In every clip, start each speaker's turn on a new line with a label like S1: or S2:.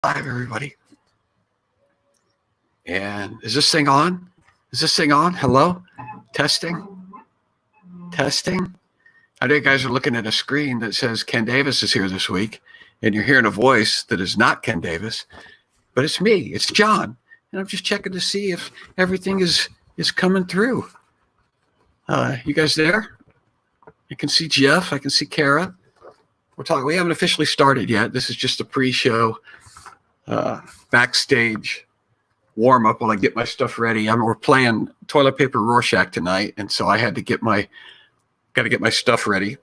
S1: Live, everybody. And is this thing on? Is this thing on? Hello? Testing? Testing? I know you guys are looking at a screen that says Ken Davis is here this week, and you're hearing a voice that is not Ken Davis, but it's me. It's John. And I'm just checking to see if everything is coming through. You guys there? I can see Jeff. I can see Kara. We haven't officially started yet. This is just a pre-show backstage warm-up while I get my stuff ready. We're playing Toilet Paper Rorschach tonight, and so I had to get my stuff ready.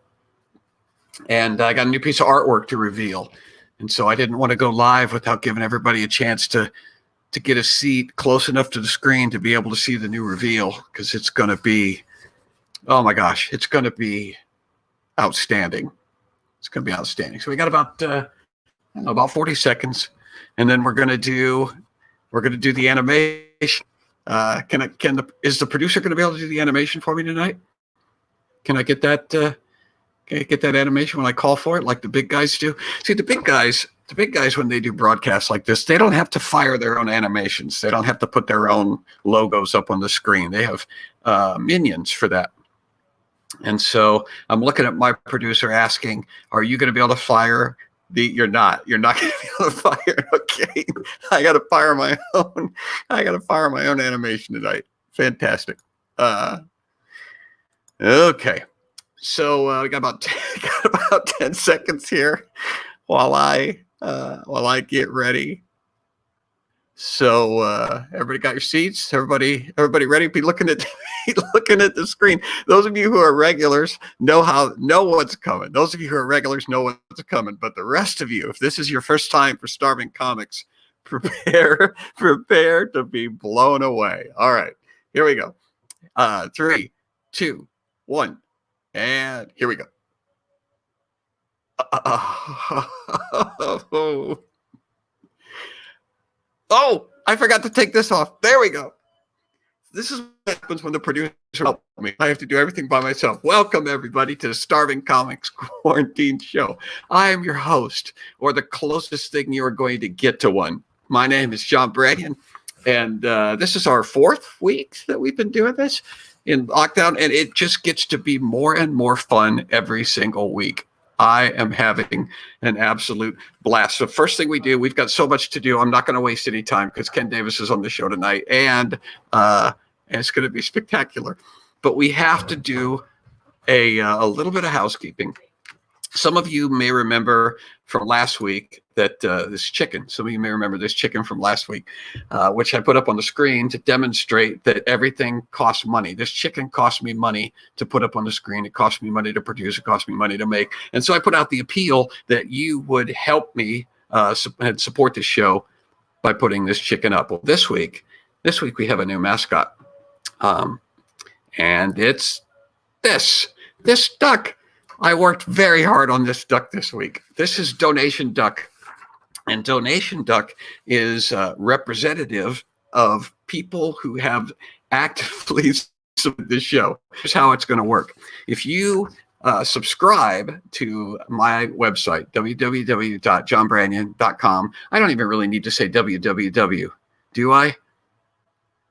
S1: And I got a new piece of artwork to reveal, and so I didn't want to go live without giving everybody a chance to get a seat close enough to the screen to be able to see the new reveal, because it's going to be, oh my gosh, it's going to be outstanding. It's going to be outstanding. So we got about 40 seconds, and then we're going to do the animation. Is the producer going to be able to do the animation for me tonight? Can I get that? Can I get that animation when I call for it, like the big guys do? See, the big guys, when they do broadcasts like this, they don't have to fire their own animations. They don't have to put their own logos up on the screen. They have minions for that. And so I'm looking at my producer asking, are you going to be able to fire you're not going to be able to fire. Okay. I got to fire my own animation tonight. Fantastic. Okay. So we got about 10 seconds here while I get ready. So everybody got your seats? Everybody ready? Be looking at the screen. Those of you who are regulars know what's coming. Those of you who are regulars know what's coming. But the rest of you, if this is your first time for Starving Comics, prepare to be blown away. All right, here we go. 3, 2, 1, and here we go. Oh, I forgot to take this off. There we go. This is what happens when the producer helps me. I have to do everything by myself. Welcome, everybody, to the Starving Comics Quarantine Show. I am your host, or the closest thing you are going to get to one. My name is John Branyan, and this is our 4th week that we've been doing this in lockdown, and it just gets to be more and more fun every single week. I am having an absolute blast. So first thing we do, we've got so much to do. I'm not going to waste any time because Ken Davis is on the show tonight, and it's going to be spectacular. But we have to do a little bit of housekeeping. Some of you may remember from last week that this chicken, from last week, which I put up on the screen to demonstrate that everything costs money. This chicken cost me money to put up on the screen. It cost me money to produce. It cost me money to make. And so I put out the appeal that you would help me and support this show by putting this chicken up. Well, this week we have a new mascot. And it's this duck. I worked very hard on this duck this week. This is Donation Duck. And Donation Duck is representative of people who have actively supported this show. Here's how it's going to work. If you subscribe to my website, www.johnbranyan.com, I don't even really need to say www, do I?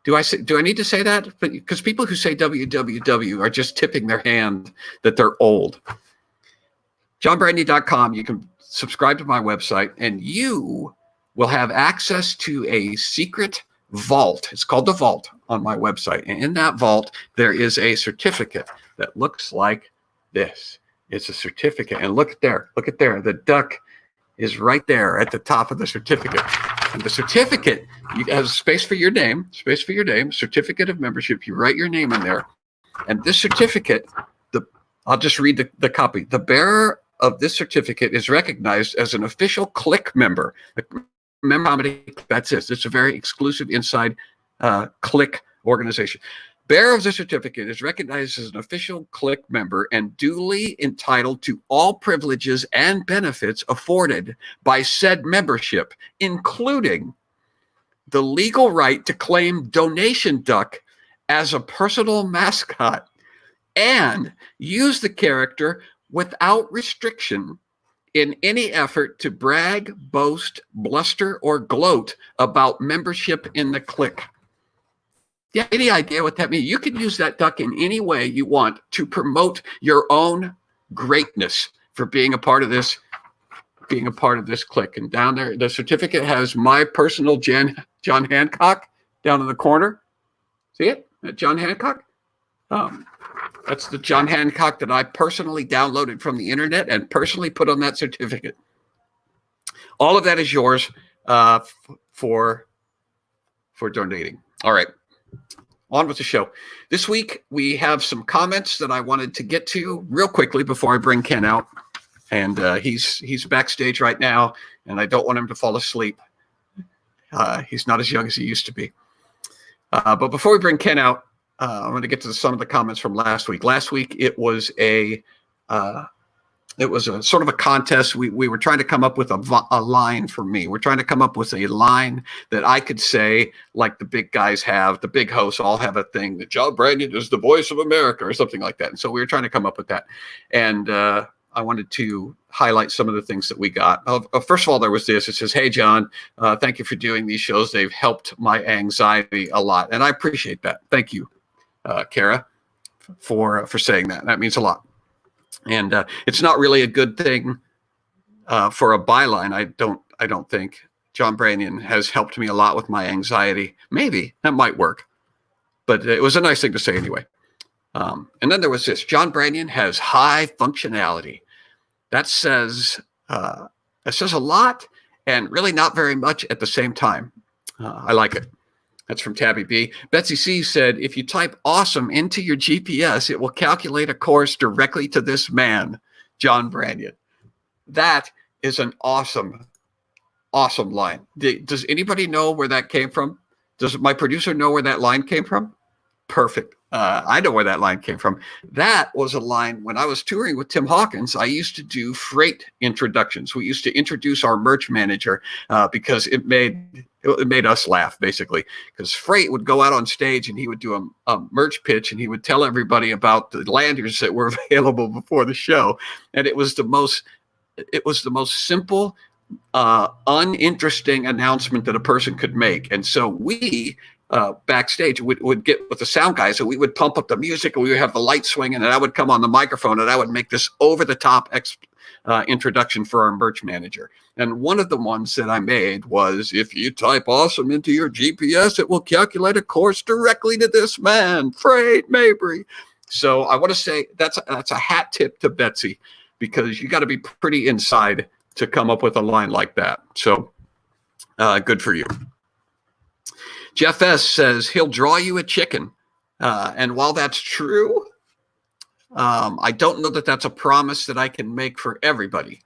S1: Do I need to say that? Because people who say www are just tipping their hand that they're old. JohnBranyan.com, you can subscribe to my website, and you will have access to a secret vault. It's called the Vault on my website. And in that vault, there is a certificate that looks like this. It's a certificate. And look at there. The duck is right there at the top of the certificate. And the certificate, you have space for your name, certificate of membership. You write your name in there. And this certificate, I'll just read the copy. The bearer of this certificate is recognized as an official Click member. That's it. It's a very exclusive inside Click organization. Bearer of the certificate is recognized as an official Click member and duly entitled to all privileges and benefits afforded by said membership, including the legal right to claim Donation Duck as a personal mascot and use the character without restriction in any effort to brag, boast, bluster, or gloat about membership in the clique. Yeah, any idea what that means? You can use that duck in any way you want to promote your own greatness for being a part of this clique. And down there, the certificate has my personal John Hancock down in the corner. See it? John Hancock? That's the John Hancock that I personally downloaded from the internet and personally put on that certificate. All of that is yours for donating. All right. On with the show. This week, we have some comments that I wanted to get to real quickly before I bring Ken out. And he's backstage right now, and I don't want him to fall asleep. He's not as young as he used to be. But before we bring Ken out, I'm going to get to some of the comments from last week. Last week, it was a sort of a contest. We were trying to come up with a line for me. We're trying to come up with a line that I could say, like the big guys have, the big hosts all have a thing that John Brandon is the voice of America or something like that. And so we were trying to come up with that. And I wanted to highlight some of the things that we got. First of all, there was this. It says, "Hey, John, thank you for doing these shows. They've helped my anxiety a lot." And I appreciate that. Thank you, Kara, for saying that. That means a lot. And it's not really a good thing for a byline. I don't think. John Brandon has helped me a lot with my anxiety. Maybe that might work, but it was a nice thing to say anyway. And then there was this: John Brandon has high functionality. That says a lot and really not very much at the same time. I like it. That's from Tabby B. Betsy C said, "If you type awesome into your GPS, it will calculate a course directly to this man, John Brandon." That is an awesome line. Does anybody know where that came from? Does my producer know where that line came from? Perfect. I know where that line came from. That was a line when I was touring with Tim Hawkins. I used to do freight introductions. We used to introduce our merch manager because it made us laugh, basically. Because Freight would go out on stage and he would do a merch pitch and he would tell everybody about the lanyards that were available before the show. And it was the most simple, uninteresting announcement that a person could make. And so we backstage would get with the sound guys and we would pump up the music and we would have the light swinging and I would come on the microphone and I would make this over-the-top introduction for our merch manager. And one of the ones that I made was, "If you type awesome into your GPS, it will calculate a course directly to this man, Freight Mabry." So I want to say that's a hat tip to Betsy, because you got to be pretty inside to come up with a line like that. So good for you. Jeff S. says he'll draw you a chicken. And while that's true, I don't know that that's a promise that I can make for everybody.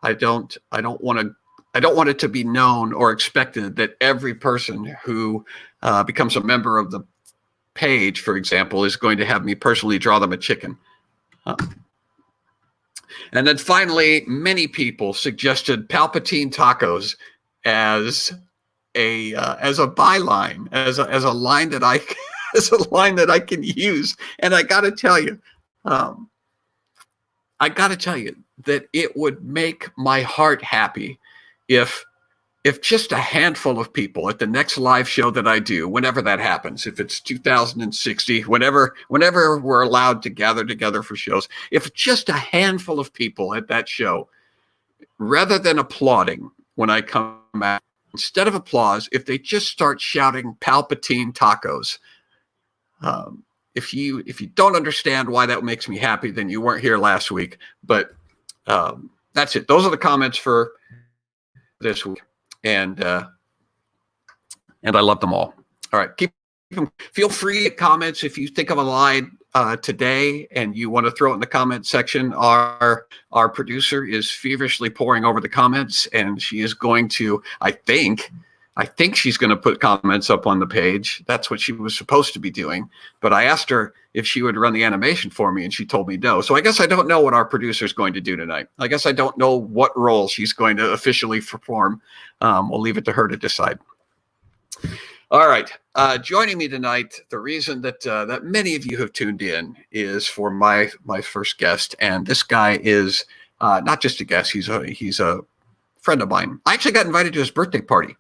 S1: I don't want it to be known or expected that every person who becomes a member of the page, for example, is going to have me personally draw them a chicken. And then finally, many people suggested Palpatine tacos as a byline, as a line that I can use. And I got to tell you that it would make my heart happy if just a handful of people at the next live show that I do, whenever that happens, if it's 2060, whenever we're allowed to gather together for shows, if just a handful of people at that show, rather than applauding when I come back, instead of applause, if they just start shouting Palpatine tacos. If you don't understand why that makes me happy, then you weren't here last week. But that's it. Those are the comments for this week, and I love them all. All right, feel free to comments if you think of a line today and you want to throw it in the comment section. Our producer is feverishly poring over the comments, and she is going to, I think she's going to put comments up on the page. That's what she was supposed to be doing. But I asked her if she would run the animation for me, and she told me no. So I guess I don't know what our producer is going to do tonight. I guess I don't know what role she's going to officially perform. We'll leave it to her to decide. All right. Joining me tonight, the reason that many of you have tuned in is for my first guest. And this guy is Not just a guest. He's a friend of mine. I actually got invited to his birthday party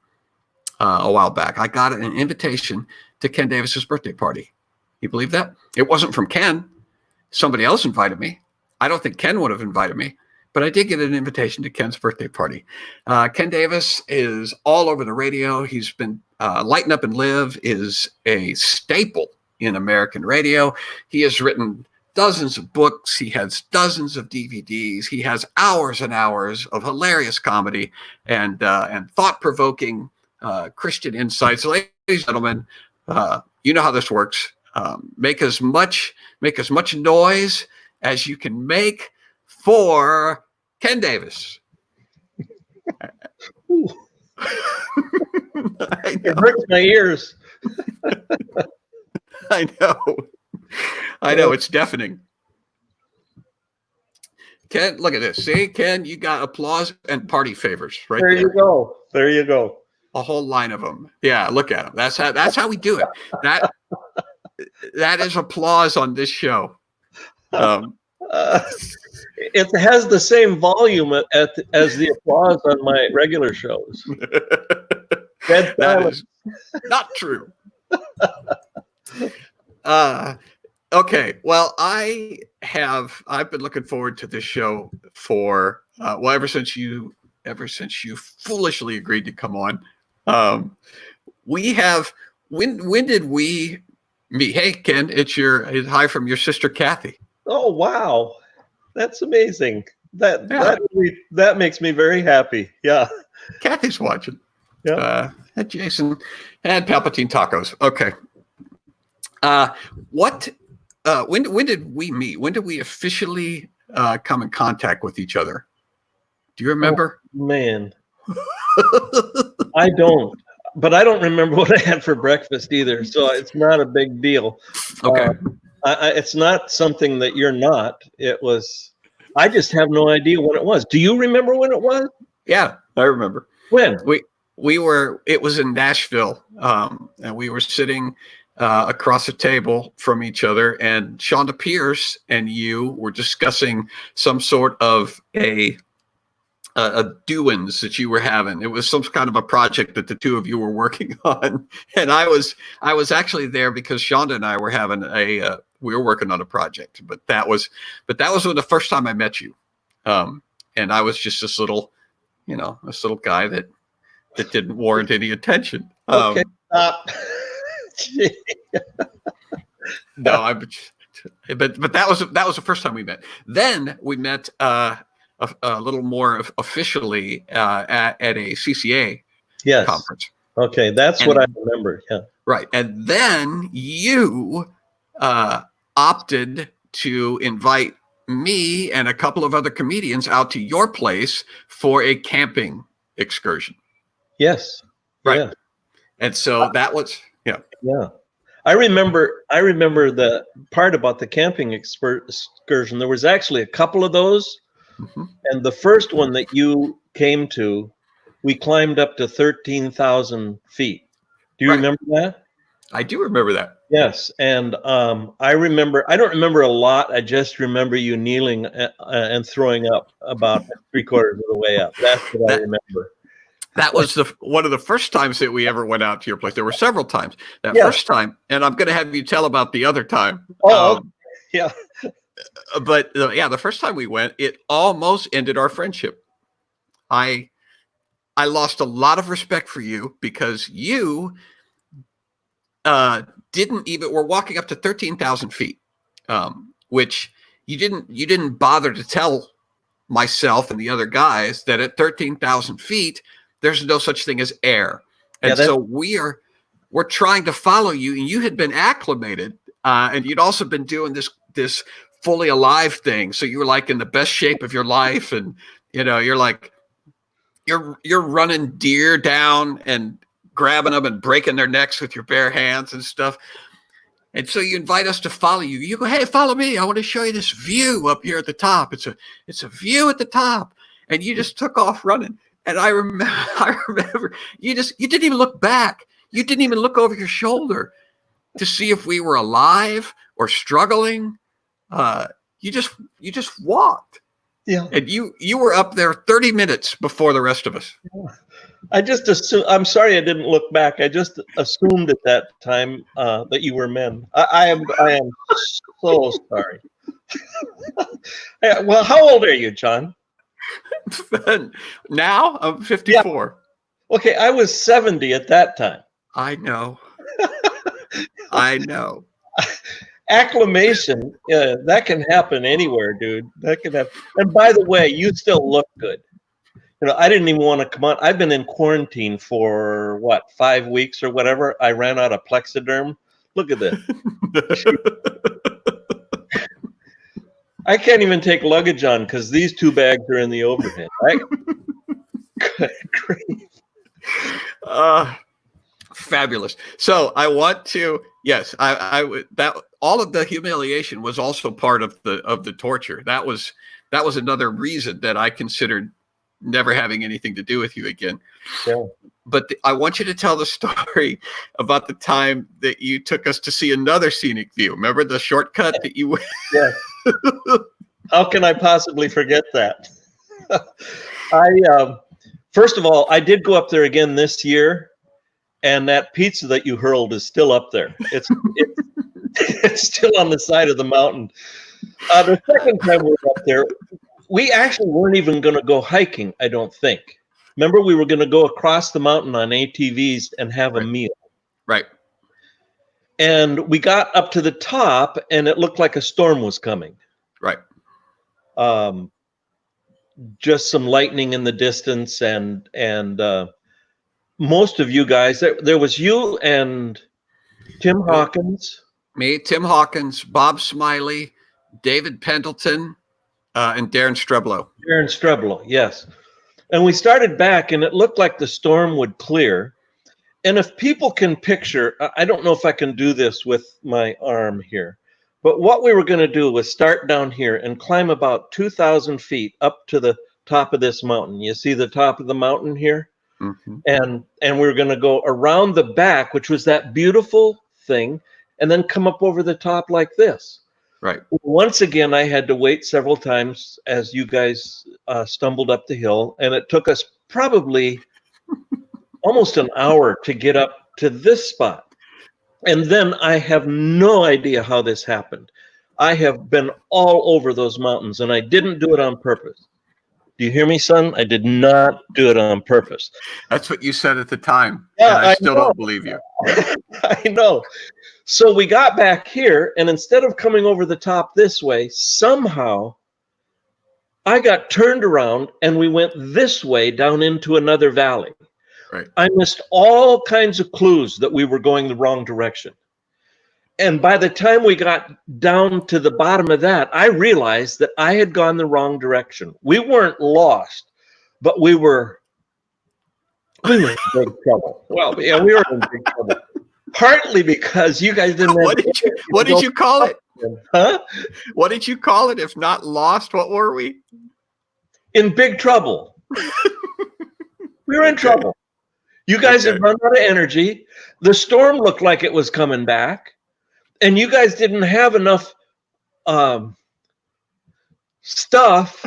S1: a while back. I got an invitation to Ken Davis's birthday party. You believe that? It wasn't from Ken. Somebody else invited me. I don't think Ken would have invited me, but I did get an invitation to Ken's birthday party. Ken Davis is all over the radio. He's been Lighten Up and Live is a staple in American radio. He has written dozens of books. He has dozens of DVDs. He has hours and hours of hilarious comedy and thought-provoking Christian insights. Ladies and gentlemen, you know how this works. Make as much noise as you can make for Ken Davis.
S2: It hurts my ears.
S1: I know. It's deafening. Ken, look at this. See, Ken, you got applause and party favors right there.
S2: There you go.
S1: A whole line of them. Yeah, look at them. That's how we do it. That is applause on this show.
S2: It has the same volume as the applause on my regular shows.
S1: That is not true. Okay. Well, I've been looking forward to this show for ever since you foolishly agreed to come on. When did we meet? Hey, Ken, it's hi from your sister Kathy.
S2: Oh wow, that's amazing. That makes me very happy. Yeah,
S1: Kathy's watching.
S2: Yeah,
S1: and Jason and Palpatine tacos. Okay. When did we meet? When did we officially come in contact with each other? Do you remember?
S2: Oh, man, I don't. But I don't remember what I had for breakfast either, so it's not a big deal.
S1: Okay.
S2: It's not something that you're not. It was. I just have no idea when it was. Do you remember when it was?
S1: Yeah, I remember.
S2: When?
S1: We were. It was in Nashville, and we were sitting across the table from each other, and Shonda Pierce and you were discussing some sort of a doings that you were having. It was some kind of a project that the two of you were working on, and I was actually there because Shonda and I were having we were working on a project. But that was when the first time I met you, and I was just this little guy that didn't warrant any attention.
S2: Okay.
S1: No, but that was the first time we met. Then we met a little more officially at a CCA conference.
S2: Okay, that's what I remember. Yeah,
S1: right. And then you opted to invite me and a couple of other comedians out to your place for a camping excursion.
S2: Yes.
S1: Right.
S2: Yeah.
S1: And so that was
S2: Yeah. I remember the part about the camping excursion. There was actually a couple of those. Mm-hmm. And the first one that you came to, we climbed up to 13,000 feet. Do you remember that?
S1: I do remember that.
S2: Yes. And I don't remember a lot. I just remember you kneeling and throwing up about 3/4 of the way up. That's what I remember.
S1: That was one of the first times that we ever went out to your place. There were several times. First time, and I'm going to have you tell about the other time.
S2: Yeah.
S1: But the first time we went, it almost ended our friendship. I lost a lot of respect for you because you we're walking up to 13,000 feet, which you didn't bother to tell myself and the other guys that at 13,000 feet, there's no such thing as air. And so we're trying to follow you, and you had been acclimated, and you'd also been doing this fully alive thing. So you were like in the best shape of your life. And, you're like, you're running deer down and grabbing them and breaking their necks with your bare hands and stuff. And so you invite us to follow you. You go, hey, follow me. I want to show you this view up here at the top. It's a view at the top. And you just took off running. And I remember you didn't even look back. You didn't even look over your shoulder to see if we were alive or struggling. You just walked.
S2: Yeah.
S1: And you were up there 30 minutes before the rest of us.
S2: I just assumed, I'm sorry I didn't look back. I just assumed at that time that you were men. I am so sorry. Yeah, well, how old are you, John?
S1: Now I'm 54.
S2: Yeah. Okay, I was 70 at that time.
S1: I know. I know.
S2: Acclimation, that can happen anywhere, dude. That can happen. And by the way, you still look good. You know, I didn't even want to come on. I've been in quarantine for what, 5 weeks or whatever. I ran out of Plexiderm. Look at this. I can't even take luggage on because these 2 bags are in the overhead. Right? Great.
S1: Fabulous. So I want to, yes, I would, that all of the humiliation was also part of the torture. That was another reason that I considered never having anything to do with you again.
S2: Yeah.
S1: But I want you to tell the story about the time that you took us to see another scenic view. Remember the shortcut that you went?
S2: Yeah. How can I possibly forget that? First of all, I did go up there again this year, and that pizza that you hurled is still up there. It's still on the side of the mountain. The second time we were up there, we actually weren't even going to go hiking, I don't think. Remember, we were going to go across the mountain on ATVs and have a meal.
S1: Right.
S2: And we got up to the top, and it looked like a storm was coming.
S1: Right.
S2: Just some lightning in the distance, and most of you guys, there was you and Tim Hawkins.
S1: Me, Tim Hawkins, Bob Smiley, David Pendleton, and Darren Streblow.
S2: Darren Streblow, yes. And we started back, and it looked like the storm would clear. And if people can picture, I don't know if I can do this with my arm here, but what we were going to do was start down here and climb about 2,000 feet up to the top of this mountain. You see the top of the mountain here? Mm-hmm. And we were going to go around the back, which was that beautiful thing, and then come up over the top like this.
S1: Right.
S2: Once again, I had to wait several times as you guys stumbled up the hill, and it took us probably almost an hour to get up to this spot. And then I have no idea how this happened. I have been all over those mountains, and I didn't do it on purpose. Do you hear me, son? I did not do it on purpose.
S1: That's what you said at the time.
S2: Yeah,
S1: and I still don't believe you.
S2: I know. So we got back here, and instead of coming over the top this way, somehow I got turned around, and we went this way down into another valley.
S1: Right.
S2: I missed all kinds of clues that we were going the wrong direction. And by the time we got down to the bottom of that, I realized that I had gone the wrong direction. We weren't lost, but we were in big trouble. Well, yeah, we were in big trouble. Partly because you guys didn't have
S1: what did you call it?
S2: Huh?
S1: What did you call it? If not lost, what were we?
S2: In big trouble. We were in trouble. You guys had run out of energy. The storm looked like it was coming back. And you guys didn't have enough stuff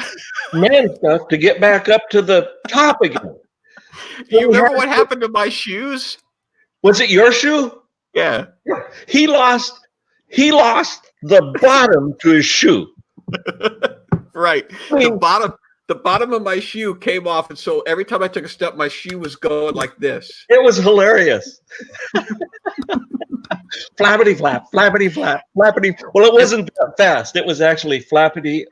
S2: to get back up to the top again.
S1: You remember what happened to my shoes?
S2: Was it your shoe?
S1: Yeah.
S2: He lost the bottom to his shoe.
S1: Right. The bottom of my shoe came off, and so every time I took a step, my shoe was going like this.
S2: It was hilarious. Flappity flap, flappity flap, flappity. Well, it wasn't that fast. It was actually flappity.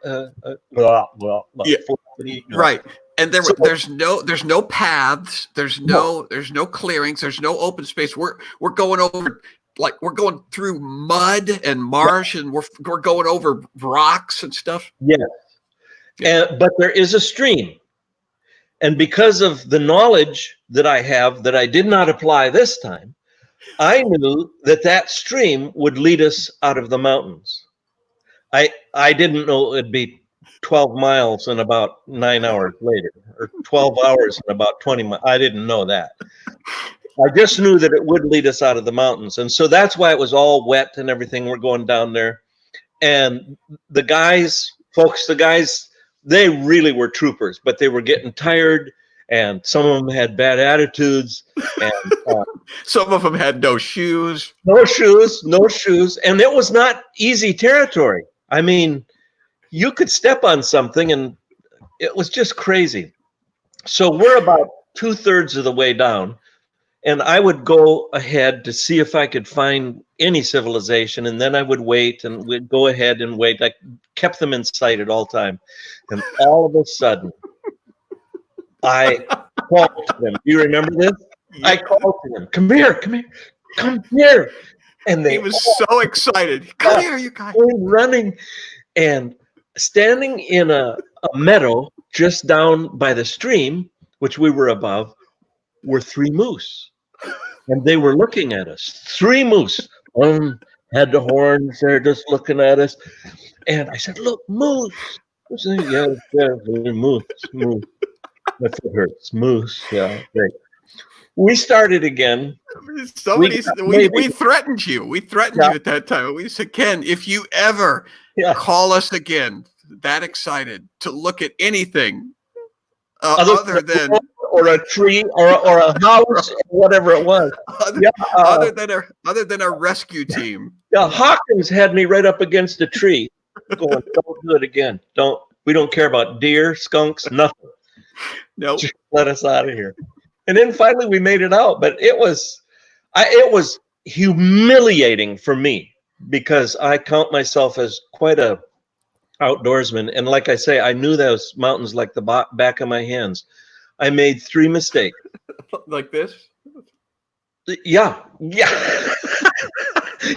S2: Flappity,
S1: right. And there's no paths. There's no clearings. There's no open space. We're going over, like, we're going through mud and marsh, and we're going over rocks and stuff.
S2: Yes. But there is a stream. And because of the knowledge that I have that I did not apply this time, I knew that stream would lead us out of the mountains. I didn't know it'd be 12 miles in about 9 hours later, or 12 hours in about 20 miles. I didn't know that. I just knew that it would lead us out of the mountains. And so that's why it was all wet and everything. We're going down there. And the guys they really were troopers, but they were getting tired, and some of them had bad attitudes, and
S1: some of them had no shoes.
S2: No shoes, and it was not easy territory. I mean, you could step on something, and it was just crazy. So we're about 2/3 of the way down, and I would go ahead to see if I could find any civilization, and then I would wait, and we'd go ahead and wait. I kept them in sight at all time, and all of a sudden, I called to them. Do you remember this? Yeah. I called to them. Come here, come here. And
S1: he was so excited. Come here, you guys.
S2: Running and standing in a meadow just down by the stream, which we were above, were 3 moose. And they were looking at us. 3 moose. One had the horns. They're just looking at us. And I said, look, moose. I said, yeah, moose. My foot hurts. Moose. Yeah, great. We started again.
S1: We threatened you. We threatened you at that time. We said, Ken, if you ever call us again, that excited to look at anything other than
S2: or a tree or a house, or whatever it was,
S1: other than a rescue team.
S2: Yeah, Hawkins had me right up against a tree, going, "Don't do it again. We don't care about deer, skunks, nothing.
S1: Nope.
S2: Just let us out of here." And then finally we made it out, but it was humiliating for me because I count myself as quite a outdoorsman. And like I say, I knew those mountains like the back of my hands. I made 3 mistakes.
S1: Like this?
S2: Yeah.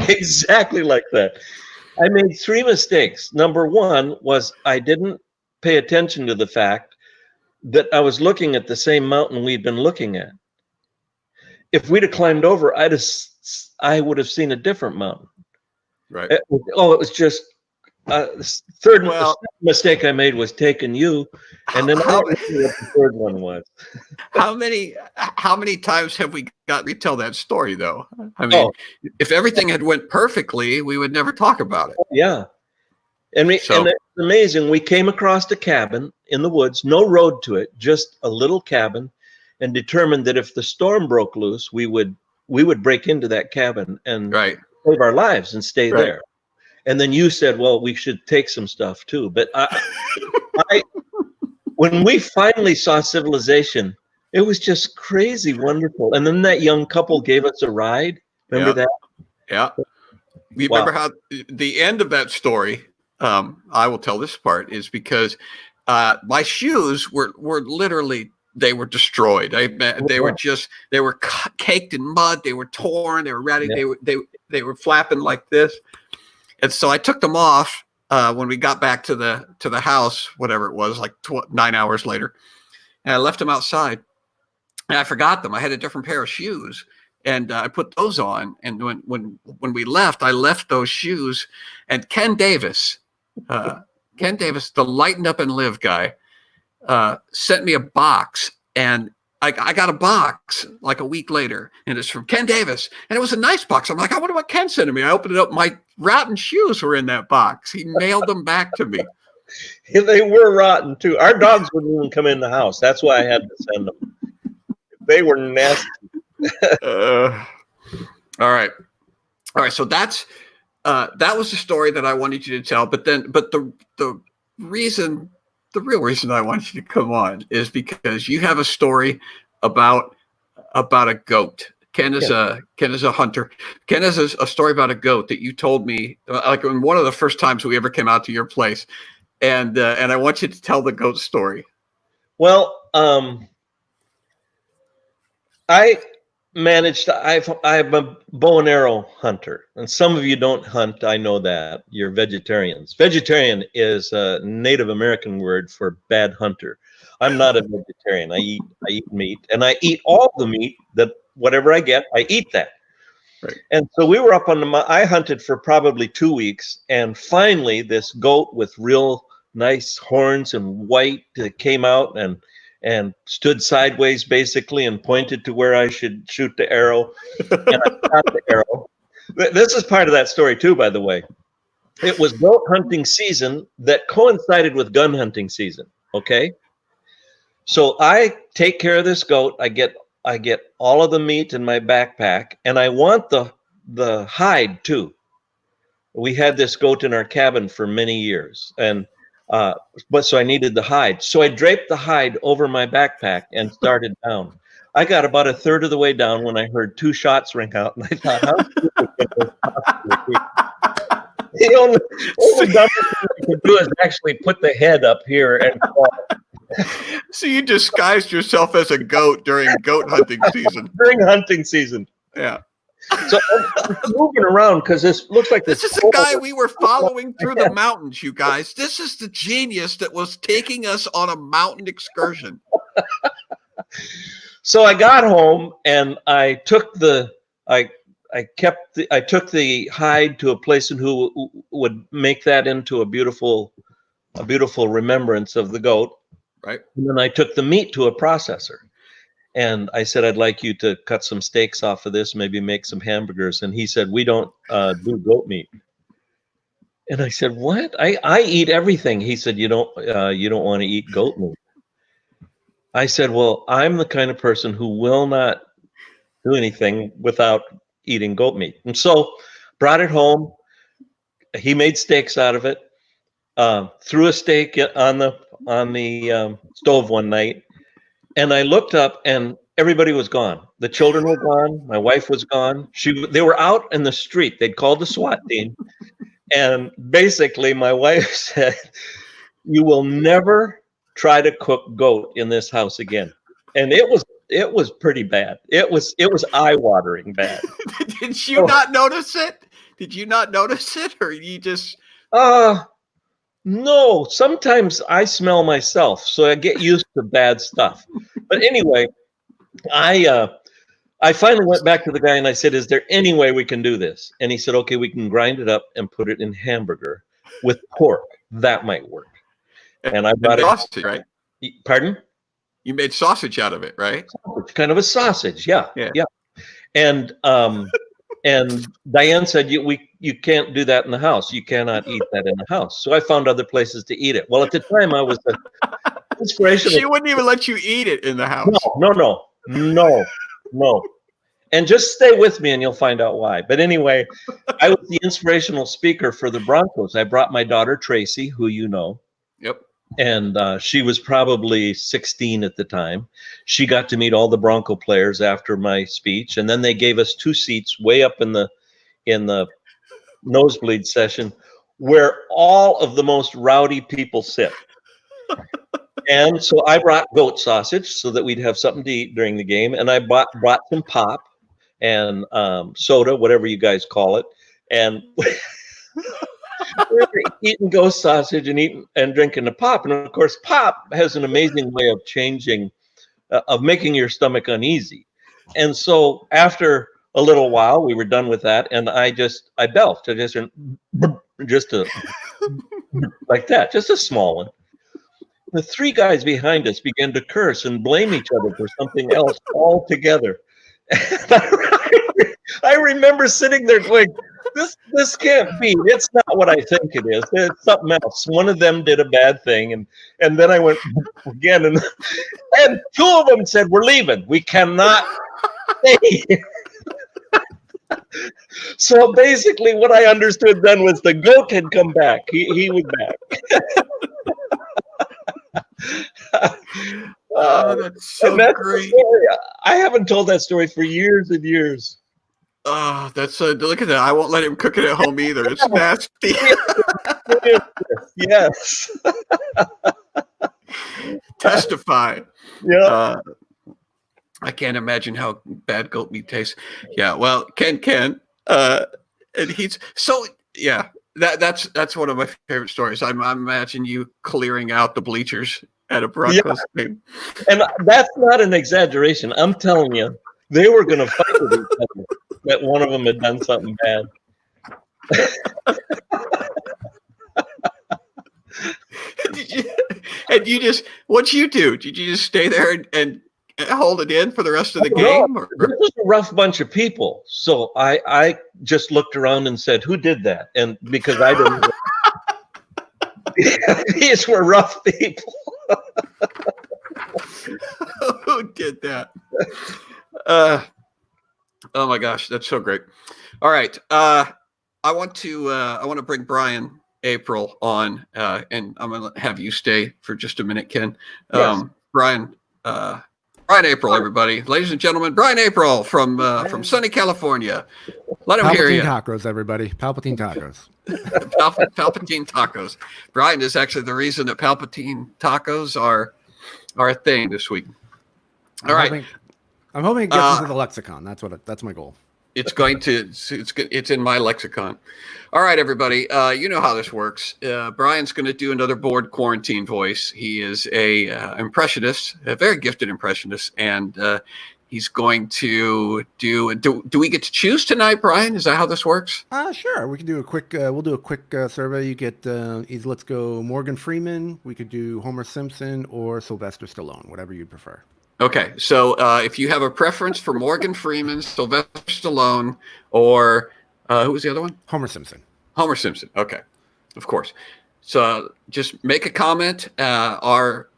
S2: Exactly like that. I made 3 mistakes. Number 1 was I didn't pay attention to the fact that I was looking at the same mountain we'd been looking at. If we'd have climbed over, I would have seen a different mountain.
S1: Right.
S2: It was just third mistake I made was taking you, and then I don't know what the third one was.
S1: How many times have we got to tell that story though? I mean, if everything had went perfectly, we would never talk about it.
S2: Yeah. And it's amazing. We came across a cabin in the woods, no road to it, just a little cabin, and determined that if the storm broke loose, we would break into that cabin and save our lives and stay there. And then you said, well, we should take some stuff too. But when we finally saw civilization, it was just crazy wonderful. And then that young couple gave us a ride. Remember that?
S1: Yeah. You remember how the end of that story, I will tell this part, is because my shoes were literally, they were destroyed. They were caked in mud. They were torn. They were ready. Yeah. They were flapping like this. And so I took them off when we got back to the house, whatever it was, like 9 hours later, and I left them outside. And I forgot them. I had a different pair of shoes, and I put those on. And when we left, I left those shoes. And Ken Davis, the Lighten Up and Live guy, sent me a box, and I got a box like a week later, and it's from Ken Davis, and it was a nice box. I'm like, I wonder what Ken sent me. I opened it up. My rotten shoes were in that box. He mailed them back to me.
S2: They were rotten too. Our dogs wouldn't even come in the house. That's why I had to send them. They were nasty.
S1: All right. So that was the story that I wanted you to tell. But the real reason I want you to come on is because you have a story about a goat. Ken is a hunter. Ken has a story about a goat that you told me like in one of the first times we ever came out to your place, and I want you to tell the goat story.
S2: Well, I'm a bow and arrow hunter, and some of you don't hunt. I know that you're vegetarians. Vegetarian is a Native American word for bad hunter. I'm not a vegetarian. I eat meat, and I eat all the meat that whatever I get, I eat that. Right. And so we were up on I hunted for probably 2 weeks, and finally this goat with real nice horns and white came out and stood sideways basically and pointed to where I should shoot the arrow. And I shot the arrow. This is part of that story too, by the way. it was goat hunting season that coincided with gun hunting season. Okay. So I take care of this goat. I get all of the meat in my backpack, and I want the hide too. We had this goat in our cabin for many years, and but so I needed the hide. So I draped the hide over my backpack and started down. I got about a third of the way down when I heard 2 shots ring out, and I thought, how stupid can this possibly be? The only dumb thing I could do is actually put the head up here and fall.
S1: So you disguised yourself as a goat during goat hunting season.
S2: During hunting season.
S1: Yeah.
S2: So I'm moving around because this looks like
S1: This is the guy we were following through the mountains, you guys. This is the genius that was taking us on a mountain excursion.
S2: So I got home and I took the I took the hide to a place who would make that into a beautiful remembrance of the goat.
S1: Right.
S2: And then I took the meat to a processor. And I said, I'd like you to cut some steaks off of this, maybe make some hamburgers. And he said, we don't do goat meat. And I said, what? I eat everything. He said, you don't want to eat goat meat. I said, well, I'm the kind of person who will not do anything without eating goat meat. And so brought it home. He made steaks out of it. Threw a steak on the stove one night. And I looked up and everybody was gone. The children were gone. My wife was gone. They were out in the street. They'd called the SWAT team. And basically my wife said, you will never try to cook goat in this house again. And it was pretty bad. It was eye-watering bad.
S1: Did you not notice it? Did you not notice it? Or you just
S2: no, sometimes I smell myself, so I get used to bad stuff. But anyway, I finally went back to the guy and I said, is there any way we can do this? And he said, okay, we can grind it up and put it in hamburger with pork. That might work. And I brought
S1: sausage, right?
S2: Pardon?
S1: You made sausage out of it, right?
S2: Kind of a sausage, yeah. And Diane said, you can't do that in the house. You cannot eat that in the house. So I found other places to eat it. Well, at the time, I was the inspiration.
S1: She wouldn't even let you eat it in the house.
S2: No. And just stay with me and you'll find out why. But anyway, I was the inspirational speaker for the Broncos. I brought my daughter, Tracy, who you know.
S1: Yep.
S2: And she was probably 16 at the time. She got to meet all the Bronco players after my speech, and then they gave us 2 seats way up in the nosebleed session, where all of the most rowdy people sit. And so I brought goat sausage so that we'd have something to eat during the game, and I brought some pop and soda, whatever you guys call it, and. We're eating goat sausage and drinking the pop, and of course, pop has an amazing way of making your stomach uneasy. And so, after a little while, we were done with that, and I belched. I just like that, just a small one. The 3 guys behind us began to curse and blame each other for something else altogether. I remember sitting there going, this can't be. It's not what I think it is. It's something else. One of them did a bad thing, and then I went again, and 2 of them said, we're leaving. We cannot stay here. So basically what I understood then was the goat had come back. He was back.
S1: That's so great.
S2: I haven't told that story for years and years.
S1: Oh, that's look at that. I won't let him cook it at home either. It's nasty.
S2: Yes.
S1: Testify.
S2: Yeah.
S1: I can't imagine how bad goat meat tastes. Yeah. Well, Ken, and he's so yeah. That's one of my favorite stories. I imagine you clearing out the bleachers at a Broncos game.
S2: And that's not an exaggeration. I'm telling you, they were going to fight with each other. That one of them had done something bad.
S1: What'd you do? Did you just stay there and hold it in for the rest of the
S2: No,
S1: game? Or?
S2: this was a rough bunch of people. So I just looked around and said, "Who did that?" And because I didn't, these were rough people.
S1: Who did that? Oh my gosh, that's so great. All right. I want to bring Brian April on, and I'm going to have you stay for just a minute, Ken.
S2: Yes.
S1: Brian April, everybody. Ladies and gentlemen, Brian April from sunny California. Let him hear you.
S3: Palpatine tacos, everybody. Palpatine tacos.
S1: Palpatine tacos. Brian is actually the reason that Palpatine tacos are a thing this week. All right.
S3: I'm hoping it gets into the lexicon. That's my goal.
S1: It's in my lexicon. All right, everybody. You know how this works. Brian's going to do another board quarantine voice. He is a impressionist, a very gifted impressionist, and he's going to do. Do we get to choose tonight, Brian? Is that how this works?
S3: Sure. We can do a quick. We'll do a quick survey. You get. Let's go. Morgan Freeman. We could do Homer Simpson or Sylvester Stallone, whatever you prefer.
S1: Okay, so if you have a preference for Morgan Freeman, Sylvester Stallone, or who was the other one?
S3: Homer Simpson.
S1: Homer Simpson. Okay, of course. So just make a comment. Our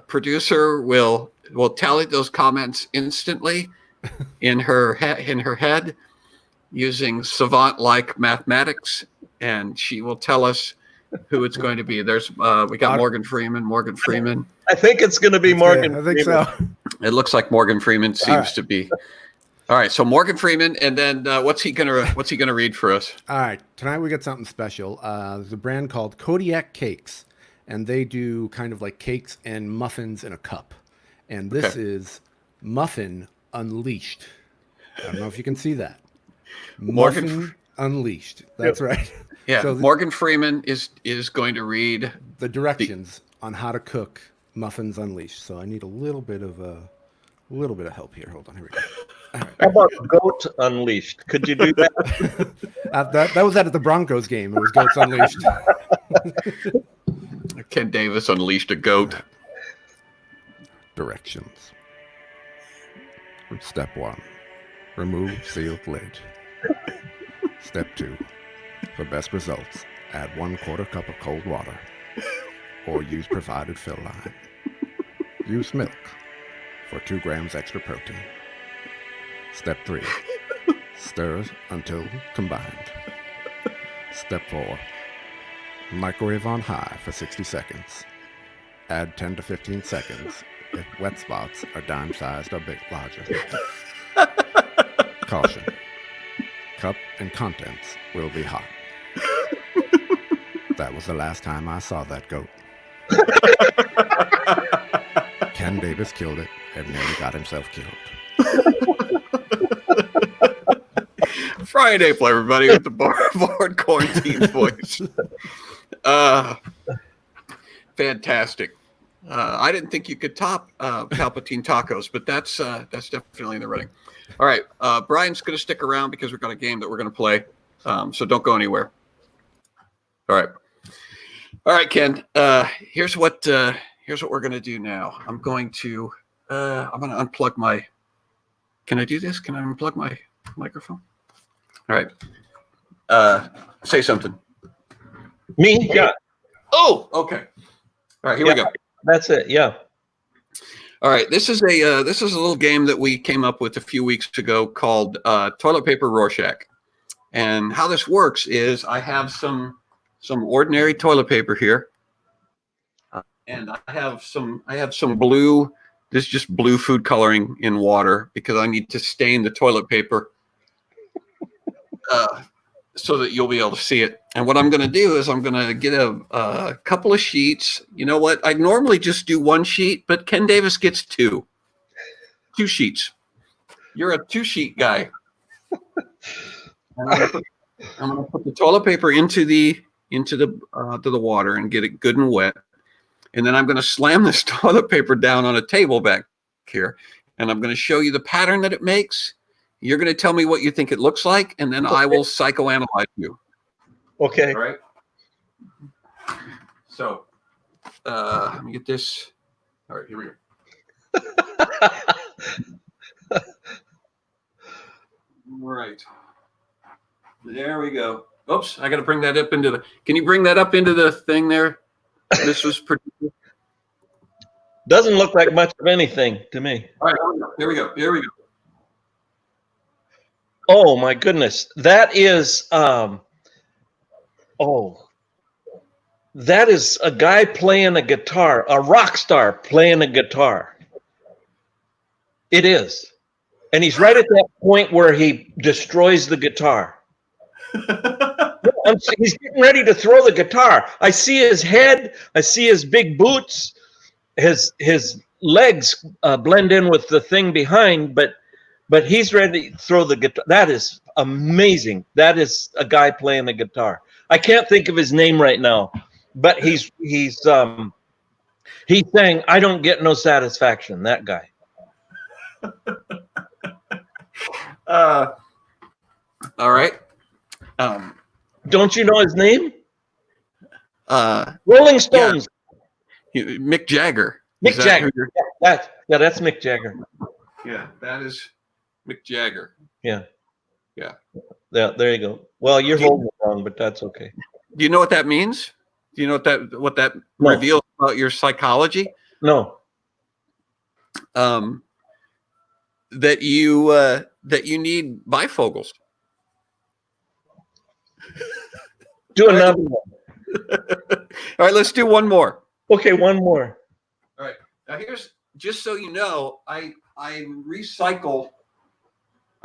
S1: producer will tally those comments instantly in her head using savant-like mathematics, and she will tell us who it's going to be. There's we got Morgan Freeman.
S2: I think it's going to be Morgan.
S3: I think so.
S1: It looks like Morgan Freeman seems to be. All right, so Morgan Freeman, and then what's he gonna read for us?
S3: All right, tonight we got something special. There's a brand called Kodiak Cakes, and they do kind of like cakes and muffins in a cup. And this is Muffin Unleashed. I don't know if you can see that. Muffin Unleashed. That's right.
S1: Yeah,
S3: So
S1: Morgan Freeman is going to read
S3: the directions on how to cook Muffins Unleashed. So I need a little bit of help here. Hold on, here we go. All right.
S2: How about Goat Unleashed? Could you do that?
S3: That was at the Broncos game. It was Goats Unleashed.
S1: Ken Davis unleashed a goat.
S3: Directions. Step 1, remove sealed lid. Step 2, for best results, add 1/4 cup of cold water or use provided fill line. Use milk for 2 grams extra protein. Step 3, stir until combined. Step 4, microwave on high for 60 seconds. Add 10 to 15 seconds if wet spots are dime-sized or bit larger. Caution. Cup and contents will be hot. That was the last time I saw that goat. Ken Davis killed it and nearly got himself killed.
S1: Friday, April, everybody, with the board quarantine voice. Fantastic. I didn't think you could top Palpatine tacos, but that's definitely in the running. All right, Brian's going to stick around because we've got a game that we're going to play, so don't go anywhere. All right, Ken. Here's what we're going to do now. I'm going to unplug my. Can I do this? Can I unplug my microphone? All right. Say something.
S2: Me? Yeah.
S1: Oh, okay. All right, here we go.
S2: That's it. Yeah.
S1: All right, this is a little game that we came up with a few weeks ago called Toilet Paper Rorschach. And how this works is I have some ordinary toilet paper here, and I have some blue. This is just blue food coloring in water because I need to stain the toilet paper so that you'll be able to see it. And what I'm going to do is I'm going to get a couple of sheets. You know what? I normally just do 1 sheet, but Ken Davis gets 2 sheets. You're a 2-sheet guy. I'm going to put the toilet paper into the water and get it good and wet. And then I'm going to slam this toilet paper down on a table back here. And I'm going to show you the pattern that it makes. You're going to tell me what you think it looks like, and then I will psychoanalyze you.
S2: Okay.
S1: All right. So let me get this. All right, here we go. Right. There we go. Oops, I got to bring that up into the. Can you bring that up into the thing there? This was pretty.
S2: Doesn't look like much of anything to me.
S1: All right, there we go. There we go.
S2: Oh my goodness, that is that is a guy playing a guitar, a rock star playing a guitar. It is, and he's right at that point where he destroys the guitar. He's getting ready to throw the guitar. I see his head. I see his big boots. His legs blend in with the thing behind, but he's ready to throw the guitar. That is amazing. That is a guy playing the guitar. I can't think of his name right now, but he's saying, "I don't get no satisfaction." That guy.
S1: All right.
S2: Don't you know his name?
S1: Uh,
S2: Rolling Stones.
S1: Mick Jagger.
S2: Mick Jagger. That's Mick Jagger.
S1: Yeah, that is Mick Jagger.
S2: Yeah.
S1: Yeah.
S2: Yeah. There you go. Well, you're holding it wrong, but that's okay.
S1: Do you know what that means? Do you know what that reveals about your psychology?
S2: No.
S1: That you need bifocals.
S2: Do another one.
S1: All right, let's do one more.
S2: Okay, one more.
S1: All right. Now here's just so you know, I recycle.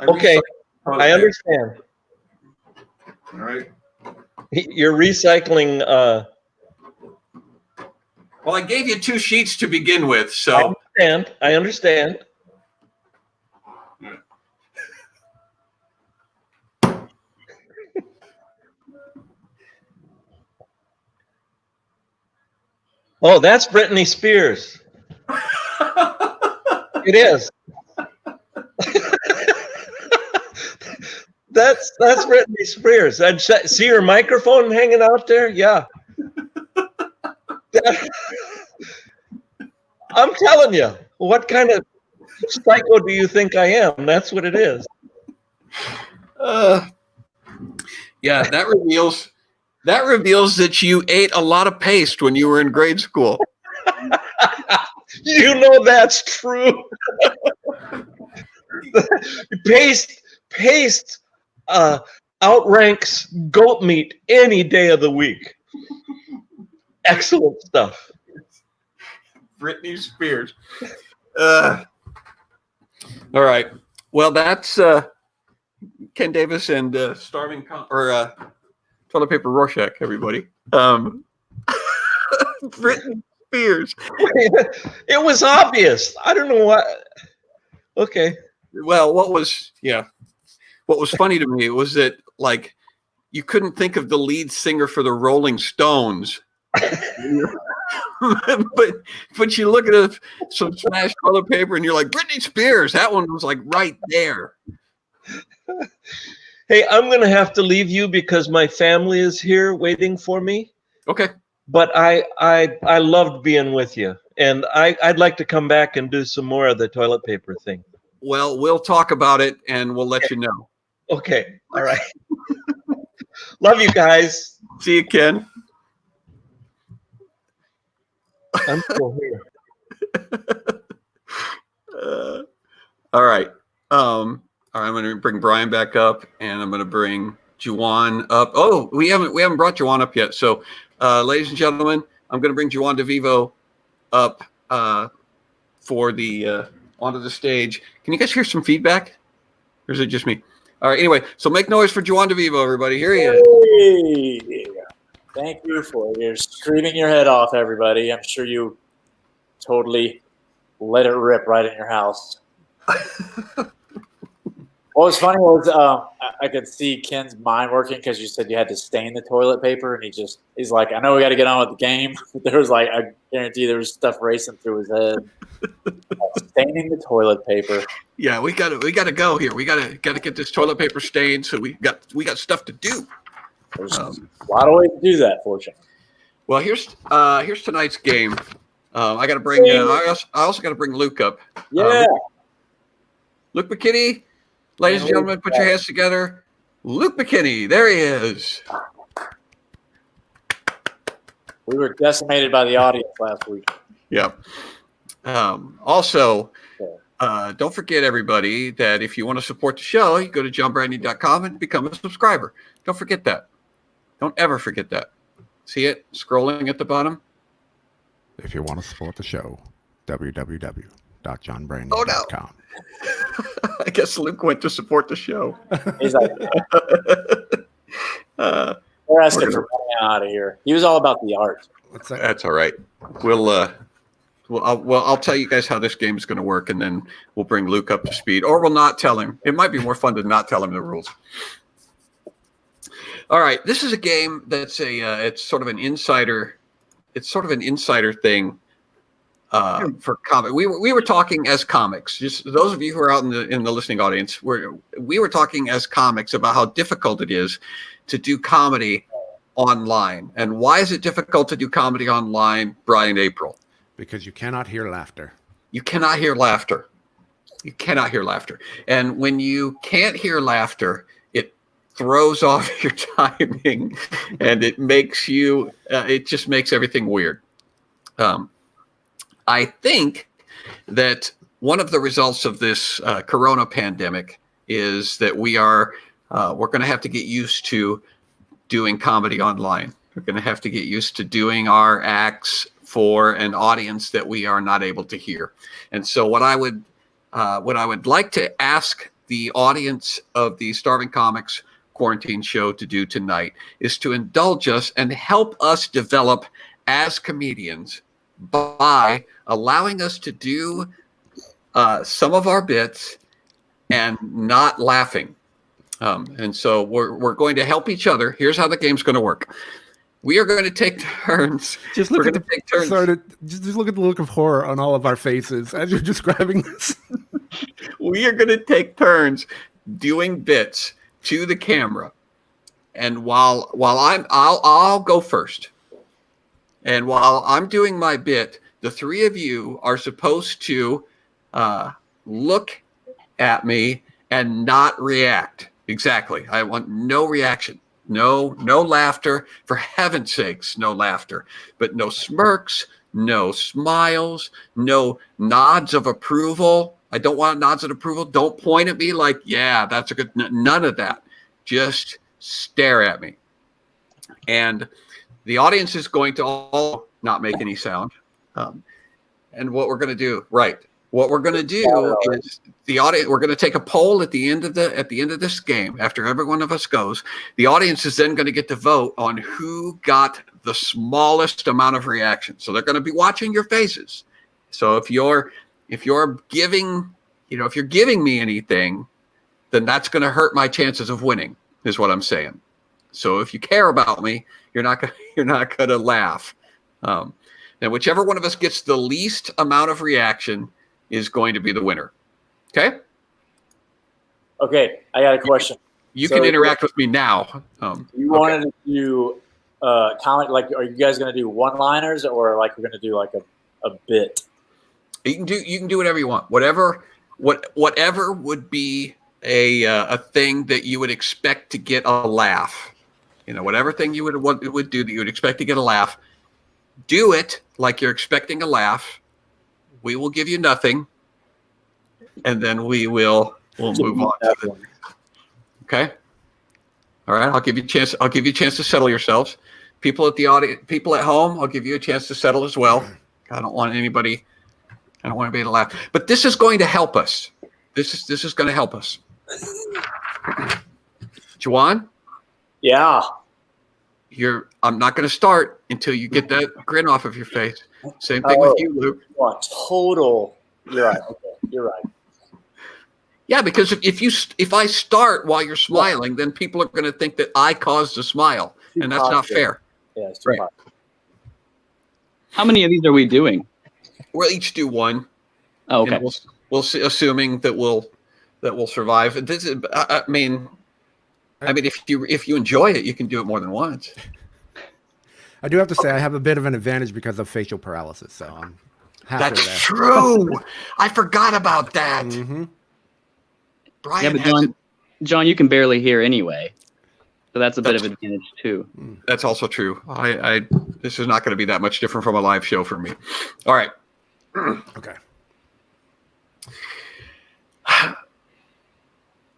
S2: Okay, I understand.
S1: All right.
S2: You're recycling.
S1: Well, I gave you 2 sheets to begin with, so
S2: I understand. Oh, that's Britney Spears. It is. That's Britney Spears. I'd see her microphone hanging out there. Yeah. I'm telling you, what kind of psycho do you think I am? That's what it is.
S1: Yeah, that reveals that you ate a lot of paste when you were in grade school.
S2: You know that's true. Paste outranks goat meat any day of the week. Excellent stuff.
S1: Britney Spears. All right. Well, that's Ken Davis and Toilet Paper Rorschach, everybody. Britney Spears.
S2: It was obvious. I don't know why. Okay.
S1: Well, what was funny to me was that, like, you couldn't think of the lead singer for the Rolling Stones. but you look at some smashed toilet paper and you're like, Britney Spears. That one was like right there.
S2: Hey, I'm going to have to leave you because my family is here waiting for me.
S1: Okay.
S2: But I loved being with you, and I'd like to come back and do some more of the toilet paper thing.
S1: Well, we'll talk about it and we'll let you know.
S2: Okay. All right. Love you guys.
S1: See you, Ken.
S2: I'm still here.
S1: All right. All right. I'm going to bring Brian back up, and I'm going to bring Juan up. Oh, we haven't brought Juan up yet. So, ladies and gentlemen, I'm going to bring Juan DeVevo up for the onto the stage. Can you guys hear some feedback, or is it just me? All right. Anyway, so make noise for Juan DeVevo, everybody. Here he is.
S4: Hey, thank you for your screaming your head off, everybody. I'm sure you totally let it rip right in your house. What was funny was I could see Ken's mind working because you said you had to stain the toilet paper, and he's like, I know we got to get on with the game. But there was like, I guarantee there was stuff racing through his head. Staining the toilet paper.
S1: Yeah, we gotta go here. We gotta get this toilet paper stained. So we got stuff to do.
S4: There's a lot of ways to do that, fortunately.
S1: Well, here's tonight's game. I got to bring. I also got to bring Luke up.
S4: Yeah.
S1: Luke McKinney, ladies and gentlemen, put your hands together. Luke McKinney, there he is.
S4: We were decimated by the audience last week.
S1: Yep. Also, don't forget, everybody, that if you want to support the show, you go to johnbranding.com and become a subscriber. Don't forget that. Don't ever forget that. See it scrolling at the bottom?
S3: If you want to support the show, www.johnbranding.com.
S1: Oh, no. I guess Luke went to support the show.
S4: He's like, we're asking for money out of here. He was all about the art.
S3: What's that?
S1: That's all right. I'll tell you guys how this game is going to work, and then we'll bring Luke up to speed, or we'll not tell him. It might be more fun to not tell him the rules. All right, this is a game that's it's sort of an insider. It's sort of an insider thing for comic. We were talking as comics. Just those of you who are out in the listening audience, we were talking as comics about how difficult it is to do comedy online, and why is it difficult to do comedy online, Brian April?
S3: Because you cannot hear laughter.
S1: You cannot hear laughter. You cannot hear laughter. And when you can't hear laughter, it throws off your timing, and it makes you, it just makes everything weird. I think that one of the results of this corona pandemic is that we're going to have to get used to doing comedy online. We're going to have to get used to doing our acts for an audience that we are not able to hear. And so what I would like to ask the audience of the Starving Comics Quarantine Show to do tonight is to indulge us and help us develop as comedians by allowing us to do some of our bits and not laughing. And so we're going to help each other. Here's how the game's going to work. We are going to take turns.
S3: Just look at the just look at the look of horror on all of our faces as you're describing this.
S1: We are going to take turns doing bits to the camera, and while I'll go first, and while I'm doing my bit, the three of you are supposed to look at me and not react. Exactly. I want no reaction. No laughter. For heaven's sakes, no laughter. But no smirks, no smiles, no nods of approval. I don't want nods of approval. Don't point at me like, yeah, that's a good, none of that. Just stare at me. And the audience is going to all not make any sound. And what we're going to do, right. What we're going to do is the audience. We're going to take a poll at the end of this game. After every one of us goes, the audience is then going to get to vote on who got the smallest amount of reaction. So they're going to be watching your faces. So if you're giving me anything, then that's going to hurt my chances of winning. Is what I'm saying. So if you care about me, you're not going to laugh. And whichever one of us gets the least amount of reaction is going to be the winner. Okay?
S4: Okay, I got a question.
S1: You can interact with me now.
S4: You wanted to do comic, like, are you guys going to do one-liners, or like we're going to do like a bit?
S1: You can do whatever you want. Whatever would be a thing that you would expect to get a laugh. Whatever thing you would do that you would expect to get a laugh. Do it like you're expecting a laugh. We will give you nothing, and then we'll move on. Okay. All right. I'll give you a chance. I'll give you a chance to settle yourselves. People at the audience, people at home, I'll give you a chance to settle as well. I don't want anybody to laugh. But this is going to help us. This is going to help us. Juan?
S4: Yeah.
S1: I'm not going to start until you get that grin off of your face. Same thing with you, Luke.
S4: Total. You're right. Okay, you're right.
S1: Yeah, because if I start while you're smiling, then people are going to think that I caused the smile, and that's not fair.
S4: Yeah, it's too hard.
S5: How many of these are we doing?
S1: We'll each do one.
S5: Oh, okay.
S1: We'll see, assuming that we'll survive. This is, I mean, if you enjoy it, you can do it more than once.
S3: I do have to say I have a bit of an advantage because of facial paralysis, so I'm halfway
S1: That's
S3: there.
S1: true. I forgot about that.
S3: Mm-hmm.
S1: Brian
S5: Yeah, but
S1: has it.
S5: John, you can barely hear anyway, so that's a bit of advantage too.
S1: That's also true. This is not going to be that much different from a live show for me. All right.
S3: Okay.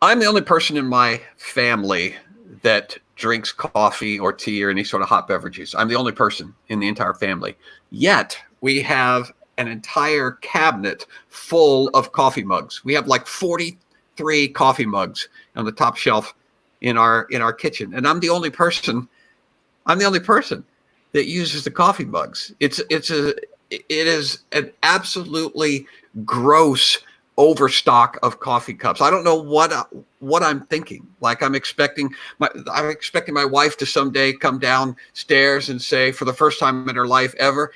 S1: I'm the only person in my family that drinks coffee or tea or any sort of hot beverages. I'm the only person in the entire family. Yet we have an entire cabinet full of coffee mugs. We have like 43 coffee mugs on the top shelf in our kitchen, and I'm the only person that uses the coffee mugs. It is an absolutely gross overstock of coffee cups. I don't know what I'm thinking. Like I'm expecting my wife to someday come downstairs and say, for the first time in her life ever,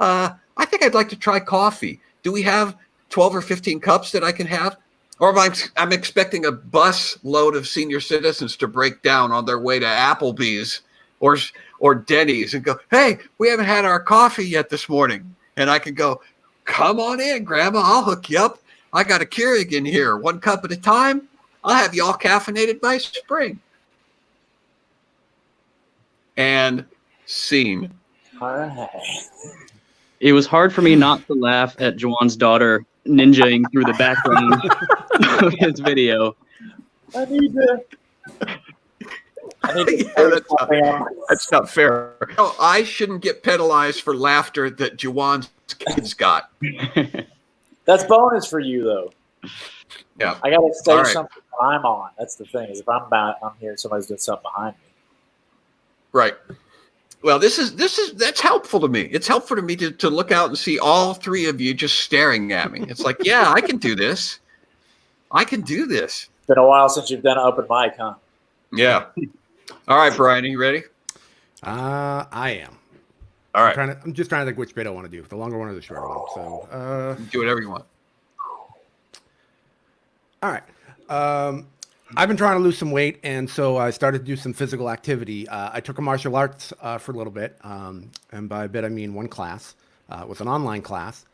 S1: I think I'd like to try coffee. Do we have 12 or 15 cups that I can have? Or I'm expecting a bus load of senior citizens to break down on their way to Applebee's or Denny's and go, hey, we haven't had our coffee yet this morning. And I can go, come on in, Grandma. I'll hook you up. I got a Keurig in here, 1 cup at a time. I'll have you all caffeinated by spring. And scene.
S4: All right.
S5: It was hard for me not to laugh at Juan's daughter ninjaing through the background of his video.
S4: I need to
S1: Yeah, that's not fair. No, I shouldn't get penalized for laughter that Juwan's kids got.
S4: That's bonus for you, though.
S1: Yeah.
S4: I gotta say
S1: All right.
S4: something when I'm on. That's the thing. Is if I'm here, somebody's doing something behind me.
S1: Right. Well, that's helpful to me. It's helpful to me to look out and see all 3 of you just staring at me. It's like, yeah, I can do this. I can do this.
S4: It's been a while since you've done an open mic, huh?
S1: Yeah. All right, Brian, are you ready?
S3: I am.
S1: All right.
S3: I'm just trying to think which bit I want to do, the longer one or the shorter one. So,
S1: Do whatever you want.
S3: all right. I've been trying to lose some weight, and so I started to do some physical activity. I took a martial arts for a little bit, and by a bit I mean 1 class. It was an online class,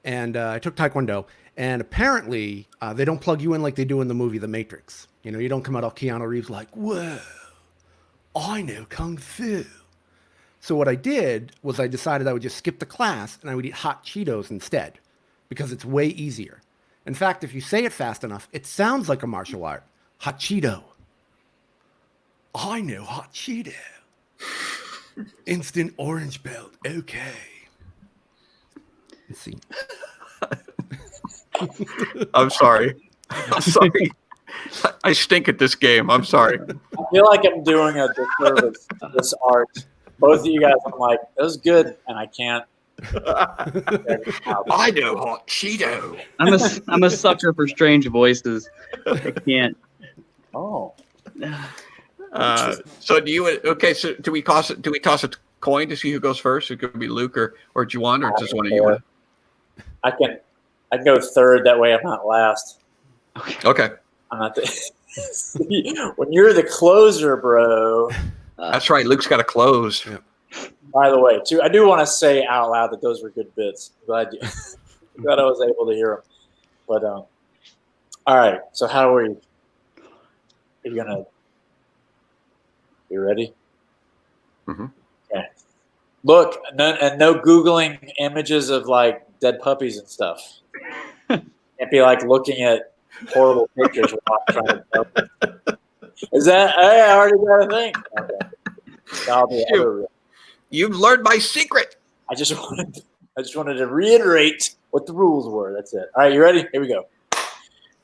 S3: and I took Taekwondo. And apparently, they don't plug you in like they do in the movie The Matrix. You don't come out all Keanu Reeves like, whoa, I know Kung Fu. So what I did was I decided I would just skip the class and I would eat hot Cheetos instead because it's way easier. In fact, if you say it fast enough, it sounds like a martial art. Hot Cheeto. I know hot Cheeto. Instant orange belt. Okay. Let's see.
S1: I'm sorry. I'm sorry. I stink at this game. I'm sorry.
S4: I feel like I'm doing a disservice to this art. Both of you guys, I'm like, that was good, and I can't.
S1: I know hot Cheeto.
S5: I'm a sucker for strange voices. I can't.
S4: Oh.
S1: So do you? Okay. So do we toss a coin to see who goes first? It could be Luke or Juwan, or just one of you.
S4: I can go third. That way I'm not last.
S1: Okay.
S4: I'm not See, when you're the closer, bro.
S1: That's right. Luke's got to close.
S3: Yeah.
S4: By the way, too, I do want to say out loud that those were good bits. Glad I was able to hear them. But all right. So how are you? Are you gonna? You ready?
S1: Mm-hmm.
S4: Okay. Look, no googling images of like dead puppies and stuff. Can't be like looking at horrible pictures while I'm trying to help it. Is that? Hey, I already got a thing. Okay. I'll be other.
S1: You've learned my secret.
S4: I just wanted to reiterate what the rules were. That's it. All right, you ready? Here we go.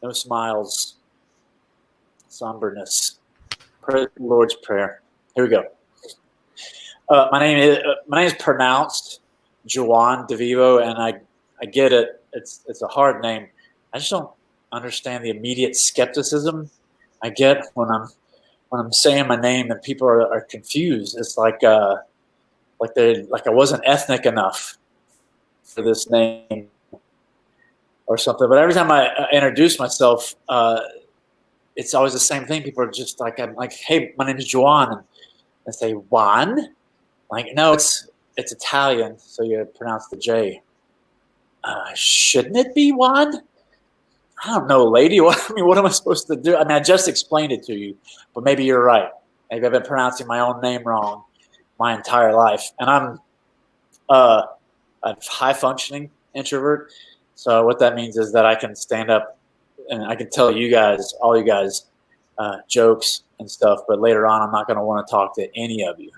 S4: No smiles. Somberness. Pray the Lord's Prayer. Here we go. My name is pronounced Juan DeVevo, and I get it. It's a hard name. I just don't understand the immediate skepticism I get when I'm saying my name and people are confused. It's like I wasn't ethnic enough for this name or something. But every time I introduce myself, it's always the same thing. People are just like, I'm like, hey, my name is Juan. And they say, Juan? Like, no, it's Italian, so you pronounce the J. Shouldn't it be Juan? I don't know, lady. What am I supposed to do? I mean, I just explained it to you, but maybe you're right. Maybe I've been pronouncing my own name wrong my entire life. And I'm a high-functioning introvert. So what that means is that I can stand up and I can tell all you guys, jokes and stuff, but later on I'm not going to want to talk to any of you.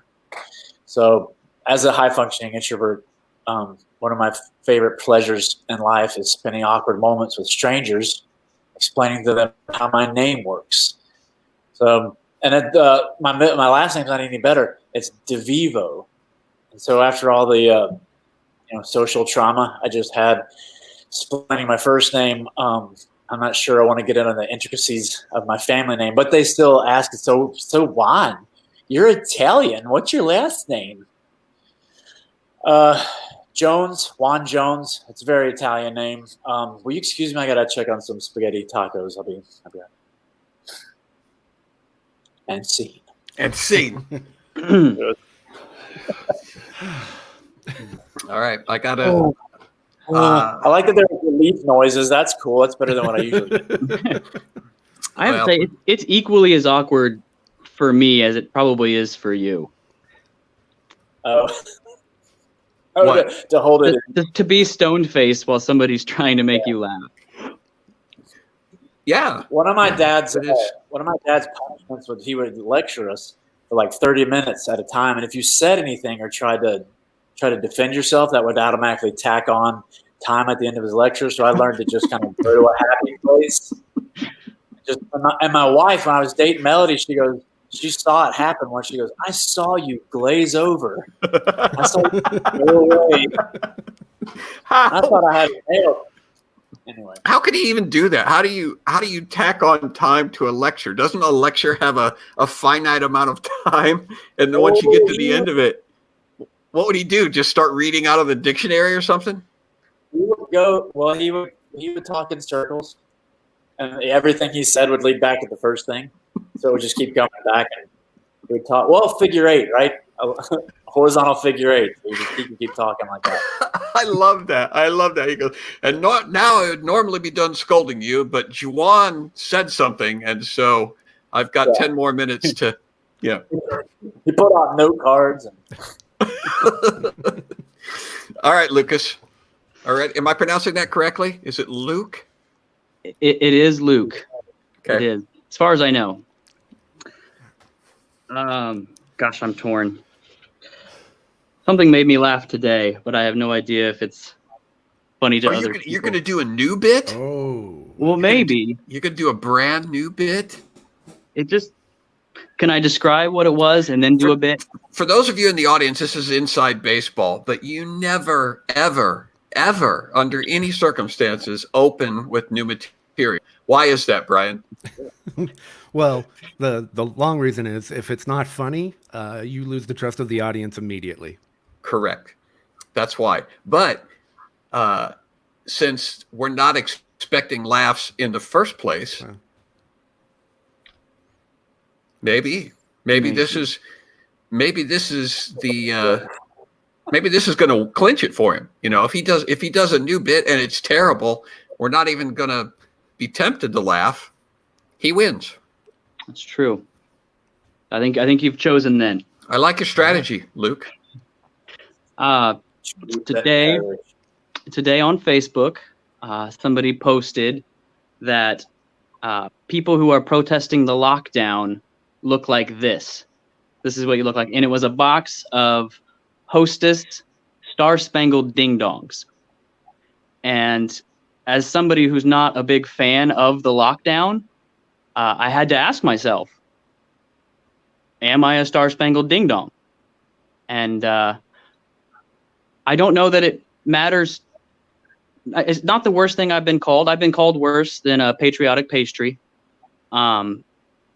S4: So as a high-functioning introvert, one of my favorite pleasures in life is spending awkward moments with strangers, explaining to them how my name works. So, and my last name's not any better. It's DeVevo. And so after all the social trauma I just had explaining my first name, I'm not sure I want to get into the intricacies of my family name, but they still ask, so Juan, you're Italian. What's your last name? Jones, Juan Jones. It's a very Italian name. Will you excuse me? I gotta check on some spaghetti tacos. I'll be right. And scene.
S1: And scene. All right, I gotta.
S4: I like that there are relief noises. That's cool. That's better than what I usually do.
S5: I have to say, it's equally as awkward for me as it probably is for you.
S4: To hold it.
S5: To be stone-faced while somebody's trying to make you laugh.
S1: Yeah.
S4: One of my dad's punishments was he would lecture us for like 30 minutes at a time, and if you said anything or tried to defend yourself, that would automatically tack on time at the end of his lecture. So I learned to just kind of go to a happy place. And my wife, when I was dating Melody, she saw it happen once. She goes, I saw you glaze over. I saw you go away. I thought I had it nailed. Anyway.
S1: How could he even do that? How do you tack on time to a lecture? Doesn't a lecture have a finite amount of time? And then once you get to the end of it, what would he do? Just start reading out of the dictionary or something?
S4: He would talk in circles, and everything he said would lead back to the first thing. So it would just keep coming back, and we would talk. Well, figure eight, right? A horizontal figure eight. So you just keep talking like that.
S1: I love that. He goes, and now I would normally be done scolding you, but Juan said something, and so I've got 10 more minutes to, yeah.
S4: He put out note cards.
S1: All right, Lucas. All right. Am I pronouncing that correctly? Is it Luke?
S5: It is Luke.
S1: Okay.
S5: It is, as far as I know. Gosh, I'm torn. Something made me laugh today, but I have no idea if it's funny to other people.
S1: You're going to do a new bit?
S3: Oh.
S5: Well, maybe.
S1: You're going to do a brand new bit?
S5: Can I describe what it was and then do a bit?
S1: For those of you in the audience, this is inside baseball, but you never, ever, ever, under any circumstances, open with new material. Why is that, Brian?
S3: Well, the long reason is if it's not funny, you lose the trust of the audience immediately.
S1: Correct. That's why. But since we're not expecting laughs in the first place, maybe this is going to clinch it for him. You know, if he does a new bit and it's terrible, we're not even going to be tempted to laugh. He wins.
S5: That's true. I think you've chosen then.
S1: I like your strategy, Luke.
S5: Today on Facebook, somebody posted that people who are protesting the lockdown look like this. This is what you look like. And it was a box of Hostess Star-Spangled ding-dongs. And as somebody who's not a big fan of the lockdown, I had to ask myself, am I a Star-Spangled ding-dong? And I don't know that it matters. It's not the worst thing I've been called. I've been called worse than a patriotic pastry.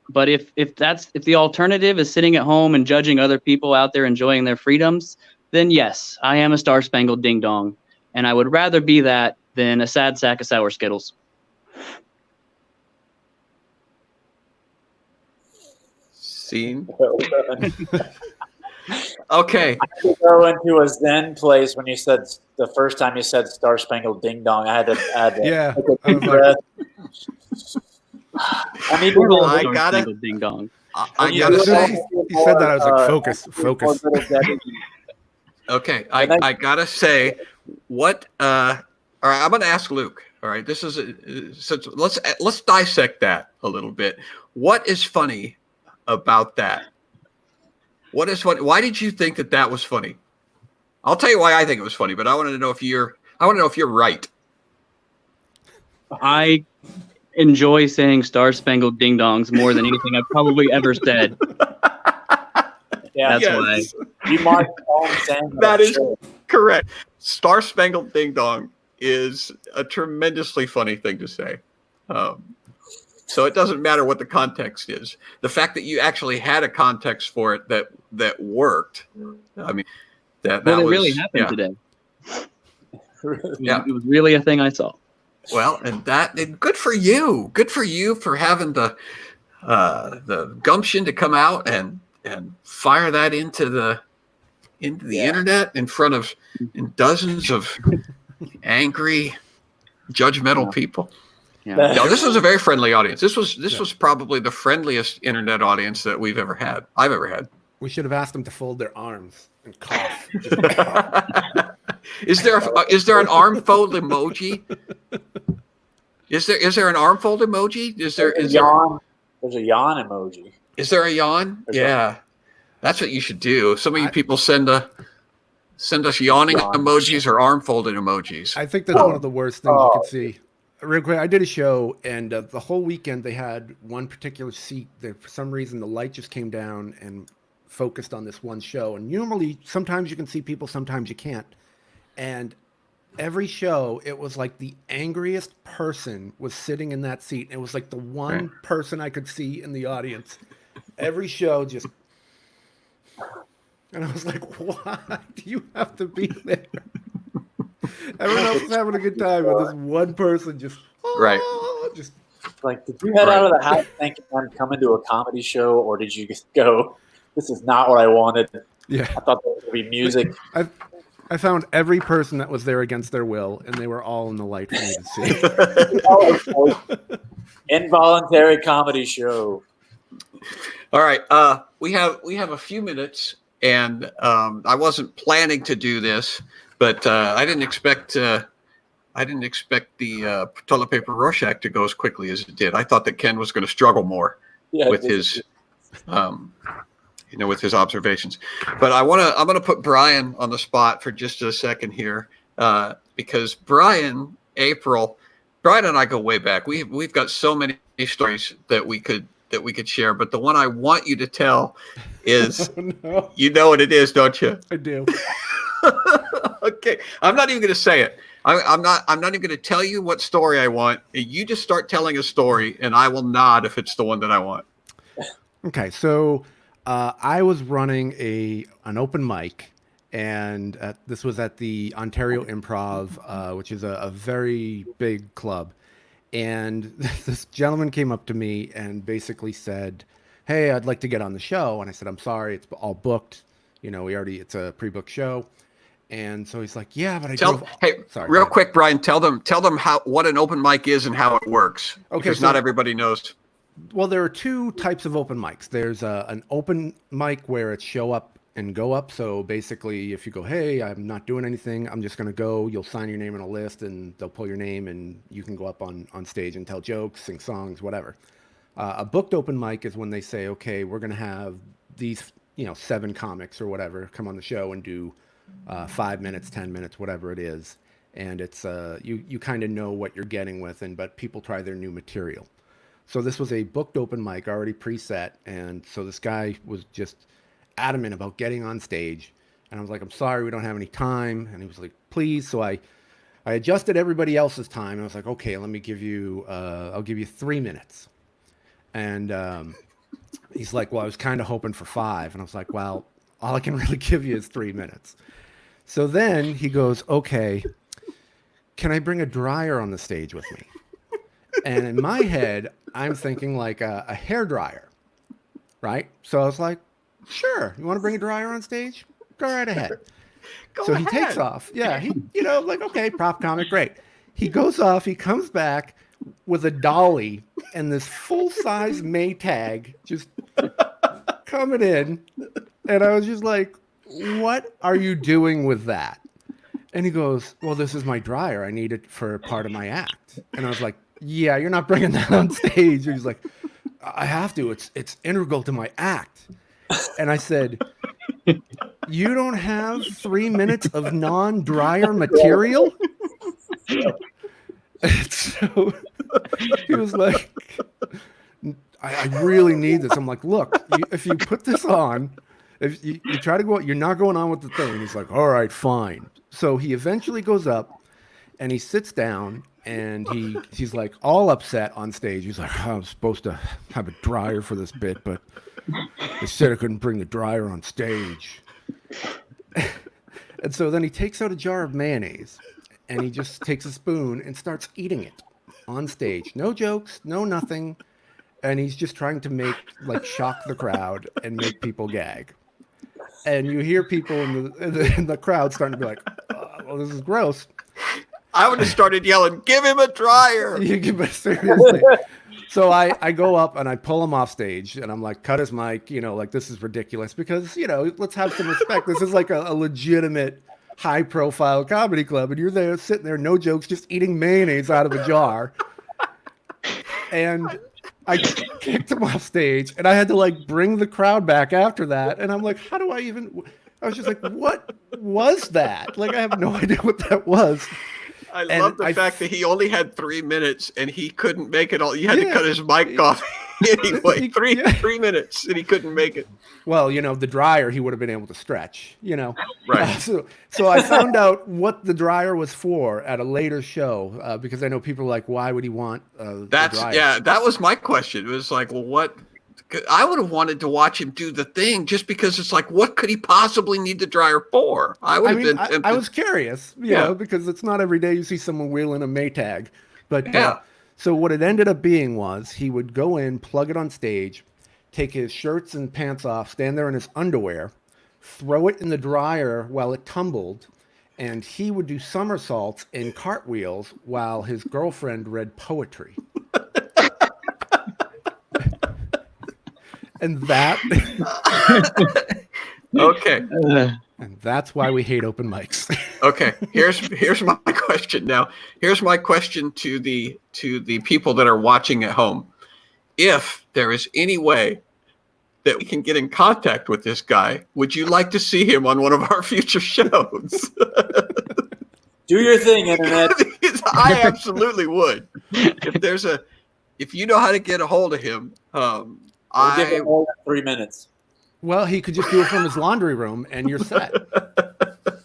S5: But if the alternative is sitting at home and judging other people out there enjoying their freedoms, then yes, I am a Star-Spangled ding-dong. And I would rather be that than a sad sack of sour Skittles.
S1: Scene. Okay.
S4: I had to go into a Zen place when you said the first time you said Star-Spangled Ding Dong. I had to
S3: Yeah,
S4: take a
S3: I
S4: deep
S3: was like-
S4: breath. I need to
S5: We're all
S1: I
S5: Star
S1: gotta-
S5: Spangled Ding Dong.
S1: I
S3: Yeah,
S1: gotta
S3: as soon as
S1: say,
S3: he said that, I was like, focus.
S1: okay,
S4: And then-
S1: I gotta say, what? All right, I'm gonna ask Luke. All right, this is since let's dissect that a little bit. What is funny about that? What is funny? Why did you think that was funny? I'll tell you why I think it was funny, but I want to know if you're right.
S5: I enjoy saying Star Spangled Ding Dongs more than anything I've probably ever said.
S4: Yeah,
S5: That's why.
S4: you might call him saying
S1: That is
S4: sure.
S1: correct. Star Spangled Ding Dong is a tremendously funny thing to say. So it doesn't matter what the context is. The fact that you actually had a context for it that worked. I mean, that
S5: Well, it
S1: was
S5: really happened
S1: yeah.
S5: today.
S1: Yeah.
S5: It was really a thing I saw.
S1: Well, and good for you. Good for you for having the gumption to come out and fire that into the internet in front of dozens of angry, judgmental people.
S5: Yeah.
S1: No, this was a very friendly audience. This was probably the friendliest internet audience that I've ever had.
S3: We should have asked them to fold their arms and cough.
S1: Is there an arm fold emoji? Is there an arm fold emoji? Is there
S4: yawn? There's a yawn emoji.
S1: Is there a yawn? Yeah, that's what you should do. Some of you people send us yawning emojis or arm folded emojis.
S3: I think that's one of the worst things you could see. Real quick, I did a show, and the whole weekend they had one particular seat that for some reason the light just came down and focused on this one show. And normally, sometimes you can see people, sometimes you can't. And every show, it was like the angriest person was sitting in that seat. It was like the one person I could see in the audience. Every show just... And I was like, why do you have to be there? Everyone else is having a good time, but this one person just... just
S4: like, did you head out of the house thinking I'm coming to a comedy show, or did you just go, this is not what I wanted?
S3: Yeah.
S4: I thought there would be music.
S3: I found every person that was there against their will, and they were all in the light for me to see.
S4: Involuntary comedy show.
S1: All right, we have a few minutes, and I wasn't planning to do this, but I didn't expect the toilet paper Rorschach to go as quickly as it did. I thought that Ken was going to struggle more with his with his observations. But I'm going to put Brian on the spot for just a second here, because Brian and I go way back. We've got so many stories that we could share, but the one I want you to tell is,
S3: No.
S1: You know what it is, don't you?
S3: I do.
S1: Okay, I'm not even going to say it. I'm not even going to tell you what story I want. You just start telling a story, and I will nod if it's the one that I want.
S3: Okay, so I was running an open mic, and this was at the Ontario Improv, which is a very big club. And this gentleman came up to me and basically said, "Hey, I'd like to get on the show." And I said, "I'm sorry, it's all booked. It's a pre-booked show." And so he's like, "Yeah, but
S1: real quick, Brian, tell them what an open mic is and how it works.
S3: Okay,
S1: because
S3: so
S1: not everybody knows.
S3: Well, there are two types of open mics. There's an open mic where it's show up and go up. So basically, if you go, "Hey, I'm not doing anything, I'm just going to go," you'll sign your name on a list and they'll pull your name and you can go up on stage and tell jokes, sing songs, whatever. A booked open mic is when they say, "Okay, we're going to have these, 7 comics or whatever come on the show and do 5 minutes, 10 minutes, whatever it is." And it's you kind of know what you're getting with, but people try their new material. So this was a booked open mic already preset. And so this guy was just adamant about getting on stage. And I was like, "I'm sorry, we don't have any time." And he was like, "Please." So I adjusted everybody else's time. I was like, "Okay, let me give you, I'll give you 3 minutes." And he's like, "Well, I was kind of hoping for 5. And I was like, "Well, all I can really give you is 3 minutes." So then he goes, "Okay, can I bring a dryer on the stage with me?" And in my head, I'm thinking like a hair dryer, right? So I was like, "Sure, you want to bring a dryer on stage? Go right ahead.
S1: Go
S3: So
S1: ahead.
S3: he takes off. Yeah, he, like, okay, prop comic, great. He goes off. He comes back with a dolly and this full-size Maytag just coming in. And I was just like, what are you doing with that? And he goes, well, this is my dryer. I need it for part of my act. And I was like, yeah, you're not bringing that on stage. And he's like, I have to. It's integral to my act. And I said, you don't have 3 minutes of non-dryer material? And so he was like, I really need this. I'm like, look, if you put this on, if you try to go out, you're not going on with the thing. And he's like, all right, fine. So he eventually goes up and he sits down and he's like all upset on stage. He's like, I was supposed to have a dryer for this bit, but they said I couldn't bring the dryer on stage. And so then he takes out a jar of mayonnaise and he just takes a spoon and starts eating it on stage. No jokes, no nothing. And he's just trying to shock the crowd and make people gag. And you hear people in the crowd starting to be like, oh, well, this is gross.
S1: I would have started yelling, give him a dryer.
S3: Seriously. So I go up and I pull him off stage and I'm like, cut his mic, like this is ridiculous because, let's have some respect. This is like a legitimate high profile comedy club. And you're there sitting there, no jokes, just eating mayonnaise out of a jar. And I kicked him off stage and I had to bring the crowd back after that. And I'm like, how do I was just like, what was that? I have no idea what that was.
S1: I love the fact that he only had 3 minutes and he couldn't make it all. He had to cut his mic off anyway. 3 minutes and he couldn't make it.
S3: Well, the dryer, he would have been able to stretch,
S1: Right.
S3: So I found out what the dryer was for at a later show because I know people are like, why would he want the dryer?
S1: Yeah, that was my question. It was like, well, what? I would have wanted to watch him do the thing just because it's like, what could he possibly need the dryer for? I
S3: was curious, because it's not every day you see someone wheeling a Maytag. But so what it ended up being was he would go in, plug it on stage, take his shirts and pants off, stand there in his underwear, throw it in the dryer while it tumbled, and he would do somersaults and cartwheels while his girlfriend read poetry. And that
S1: okay.
S3: And that's why we hate open mics.
S1: Okay. Here's my question now. Here's my question to the people that are watching at home. If there is any way that we can get in contact with this guy, would you like to see him on one of our future shows?
S4: Do your thing, Internet.
S1: I absolutely would. If you know how to get a hold of him,
S4: We'll give him more than 3 minutes.
S3: Well, he could just do it from his laundry room, and you're set.
S4: He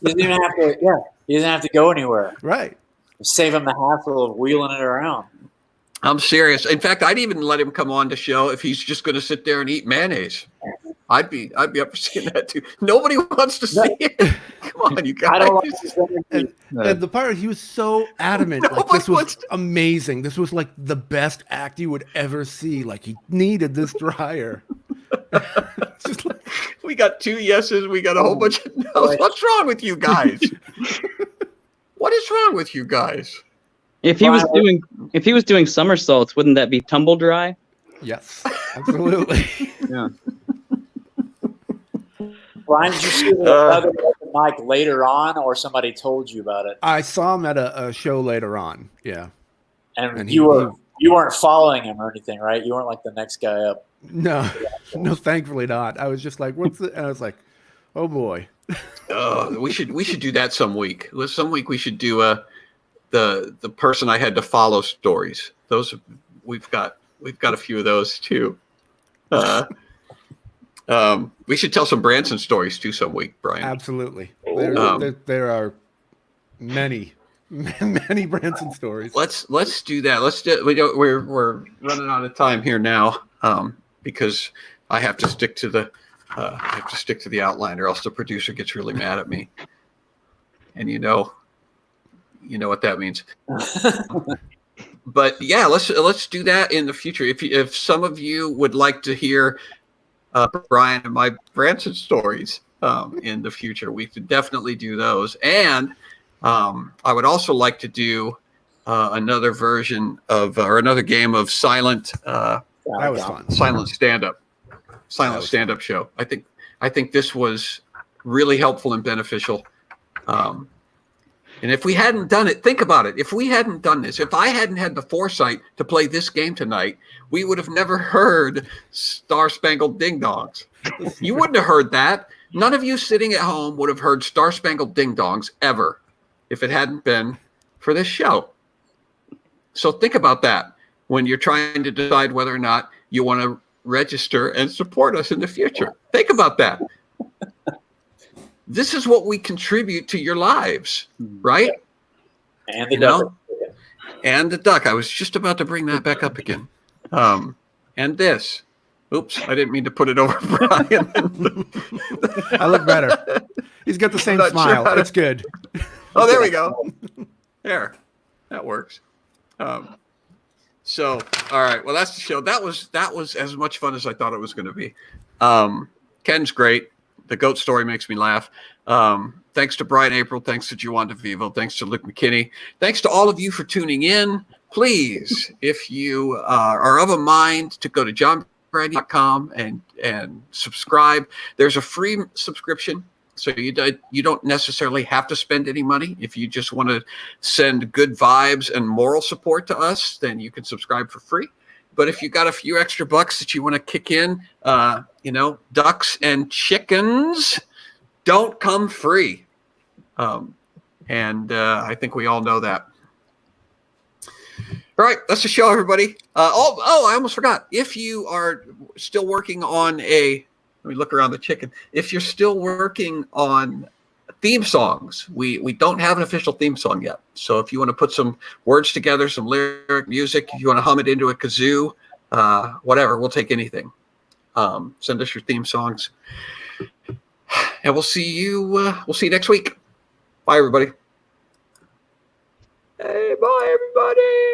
S4: doesn't even have to. Yeah, he doesn't have to go anywhere.
S3: Right.
S4: Save him the hassle of wheeling it around.
S1: I'm serious. In fact, I'd even let him come on the show if he's just going to sit there and eat mayonnaise. I'd be up for seeing that too. Nobody wants to see it. Come on, you guys.
S4: I don't like
S3: and the part he was so adamant, this was amazing. This was the best act you would ever see. He needed this dryer. Just
S1: we got 2 yeses. We got a whole bunch of no's. What's wrong with you guys? What is wrong with you guys?
S5: If he was doing somersaults, wouldn't that be tumble dry?
S3: Yes, absolutely.
S5: Yeah.
S4: Brian, did you see the other mic later on, or somebody told you about it?
S3: I saw him at a show later on. Yeah.
S4: And you weren't following him or anything, right? You weren't the next guy up.
S3: No, thankfully not. I was just like, "What's the?" And I was like, "Oh boy."
S1: We should do that some week. Some week we should do the person I had to follow stories. Those we've got a few of those too. We should tell some Branson stories too some week, Brian.
S3: Absolutely. There are many Branson stories.
S1: Let's do that. We're running out of time here now because I have to stick to the outline, or else the producer gets really mad at me. And you know what that means. But yeah, let's do that in the future. If some of you would like to hear Brian and my Branson stories, in the future. We could definitely do those. And I would also like to do another version of or another game of silent
S3: That was fun.
S1: silent stand-up show. I think this was really helpful and beneficial. And if we hadn't done it, think about it. If we hadn't done this, if I hadn't had the foresight to play this game tonight, we would have never heard Star-Spangled Ding Dongs. You wouldn't have heard that. None of you sitting at home would have heard Star-Spangled Ding Dongs ever if it hadn't been for this show. So think about that when you're trying to decide whether or not you want to register and support us in the future. Think about that. This is what we contribute to your lives, right?
S4: And the duck.
S1: And the duck. I was just about to bring that back up again. And this. Oops, I didn't mean to put it over Brian.
S3: I look better. He's got the same smile.
S1: Sure
S3: It's good.
S1: Oh, there we go. There. That works. So, all right. Well, that's the show. That was as much fun as I thought it was going to be. Ken's great. The goat story makes me laugh. Thanks to Brian April. Thanks to Juan DeVevo. Thanks to Luke McKinney. Thanks to all of you for tuning in. Please, if you are of a mind to go to johnbrady.com and subscribe, there's a free subscription. So you don't necessarily have to spend any money. If you just want to send good vibes and moral support to us, then you can subscribe for free. But if you got a few extra bucks that you want to kick in, ducks and chickens don't come free. And I think we all know that. All right, that's the show, everybody. I almost forgot. If you are still working on let me look around the chicken. If you're still working on theme songs, we don't have an official theme song yet. So if you want to put some words together, some lyric music, if you want to hum it into a kazoo, whatever, we'll take anything. Send us your theme songs, and we'll see you next week. Bye, everybody. Hey, bye, everybody.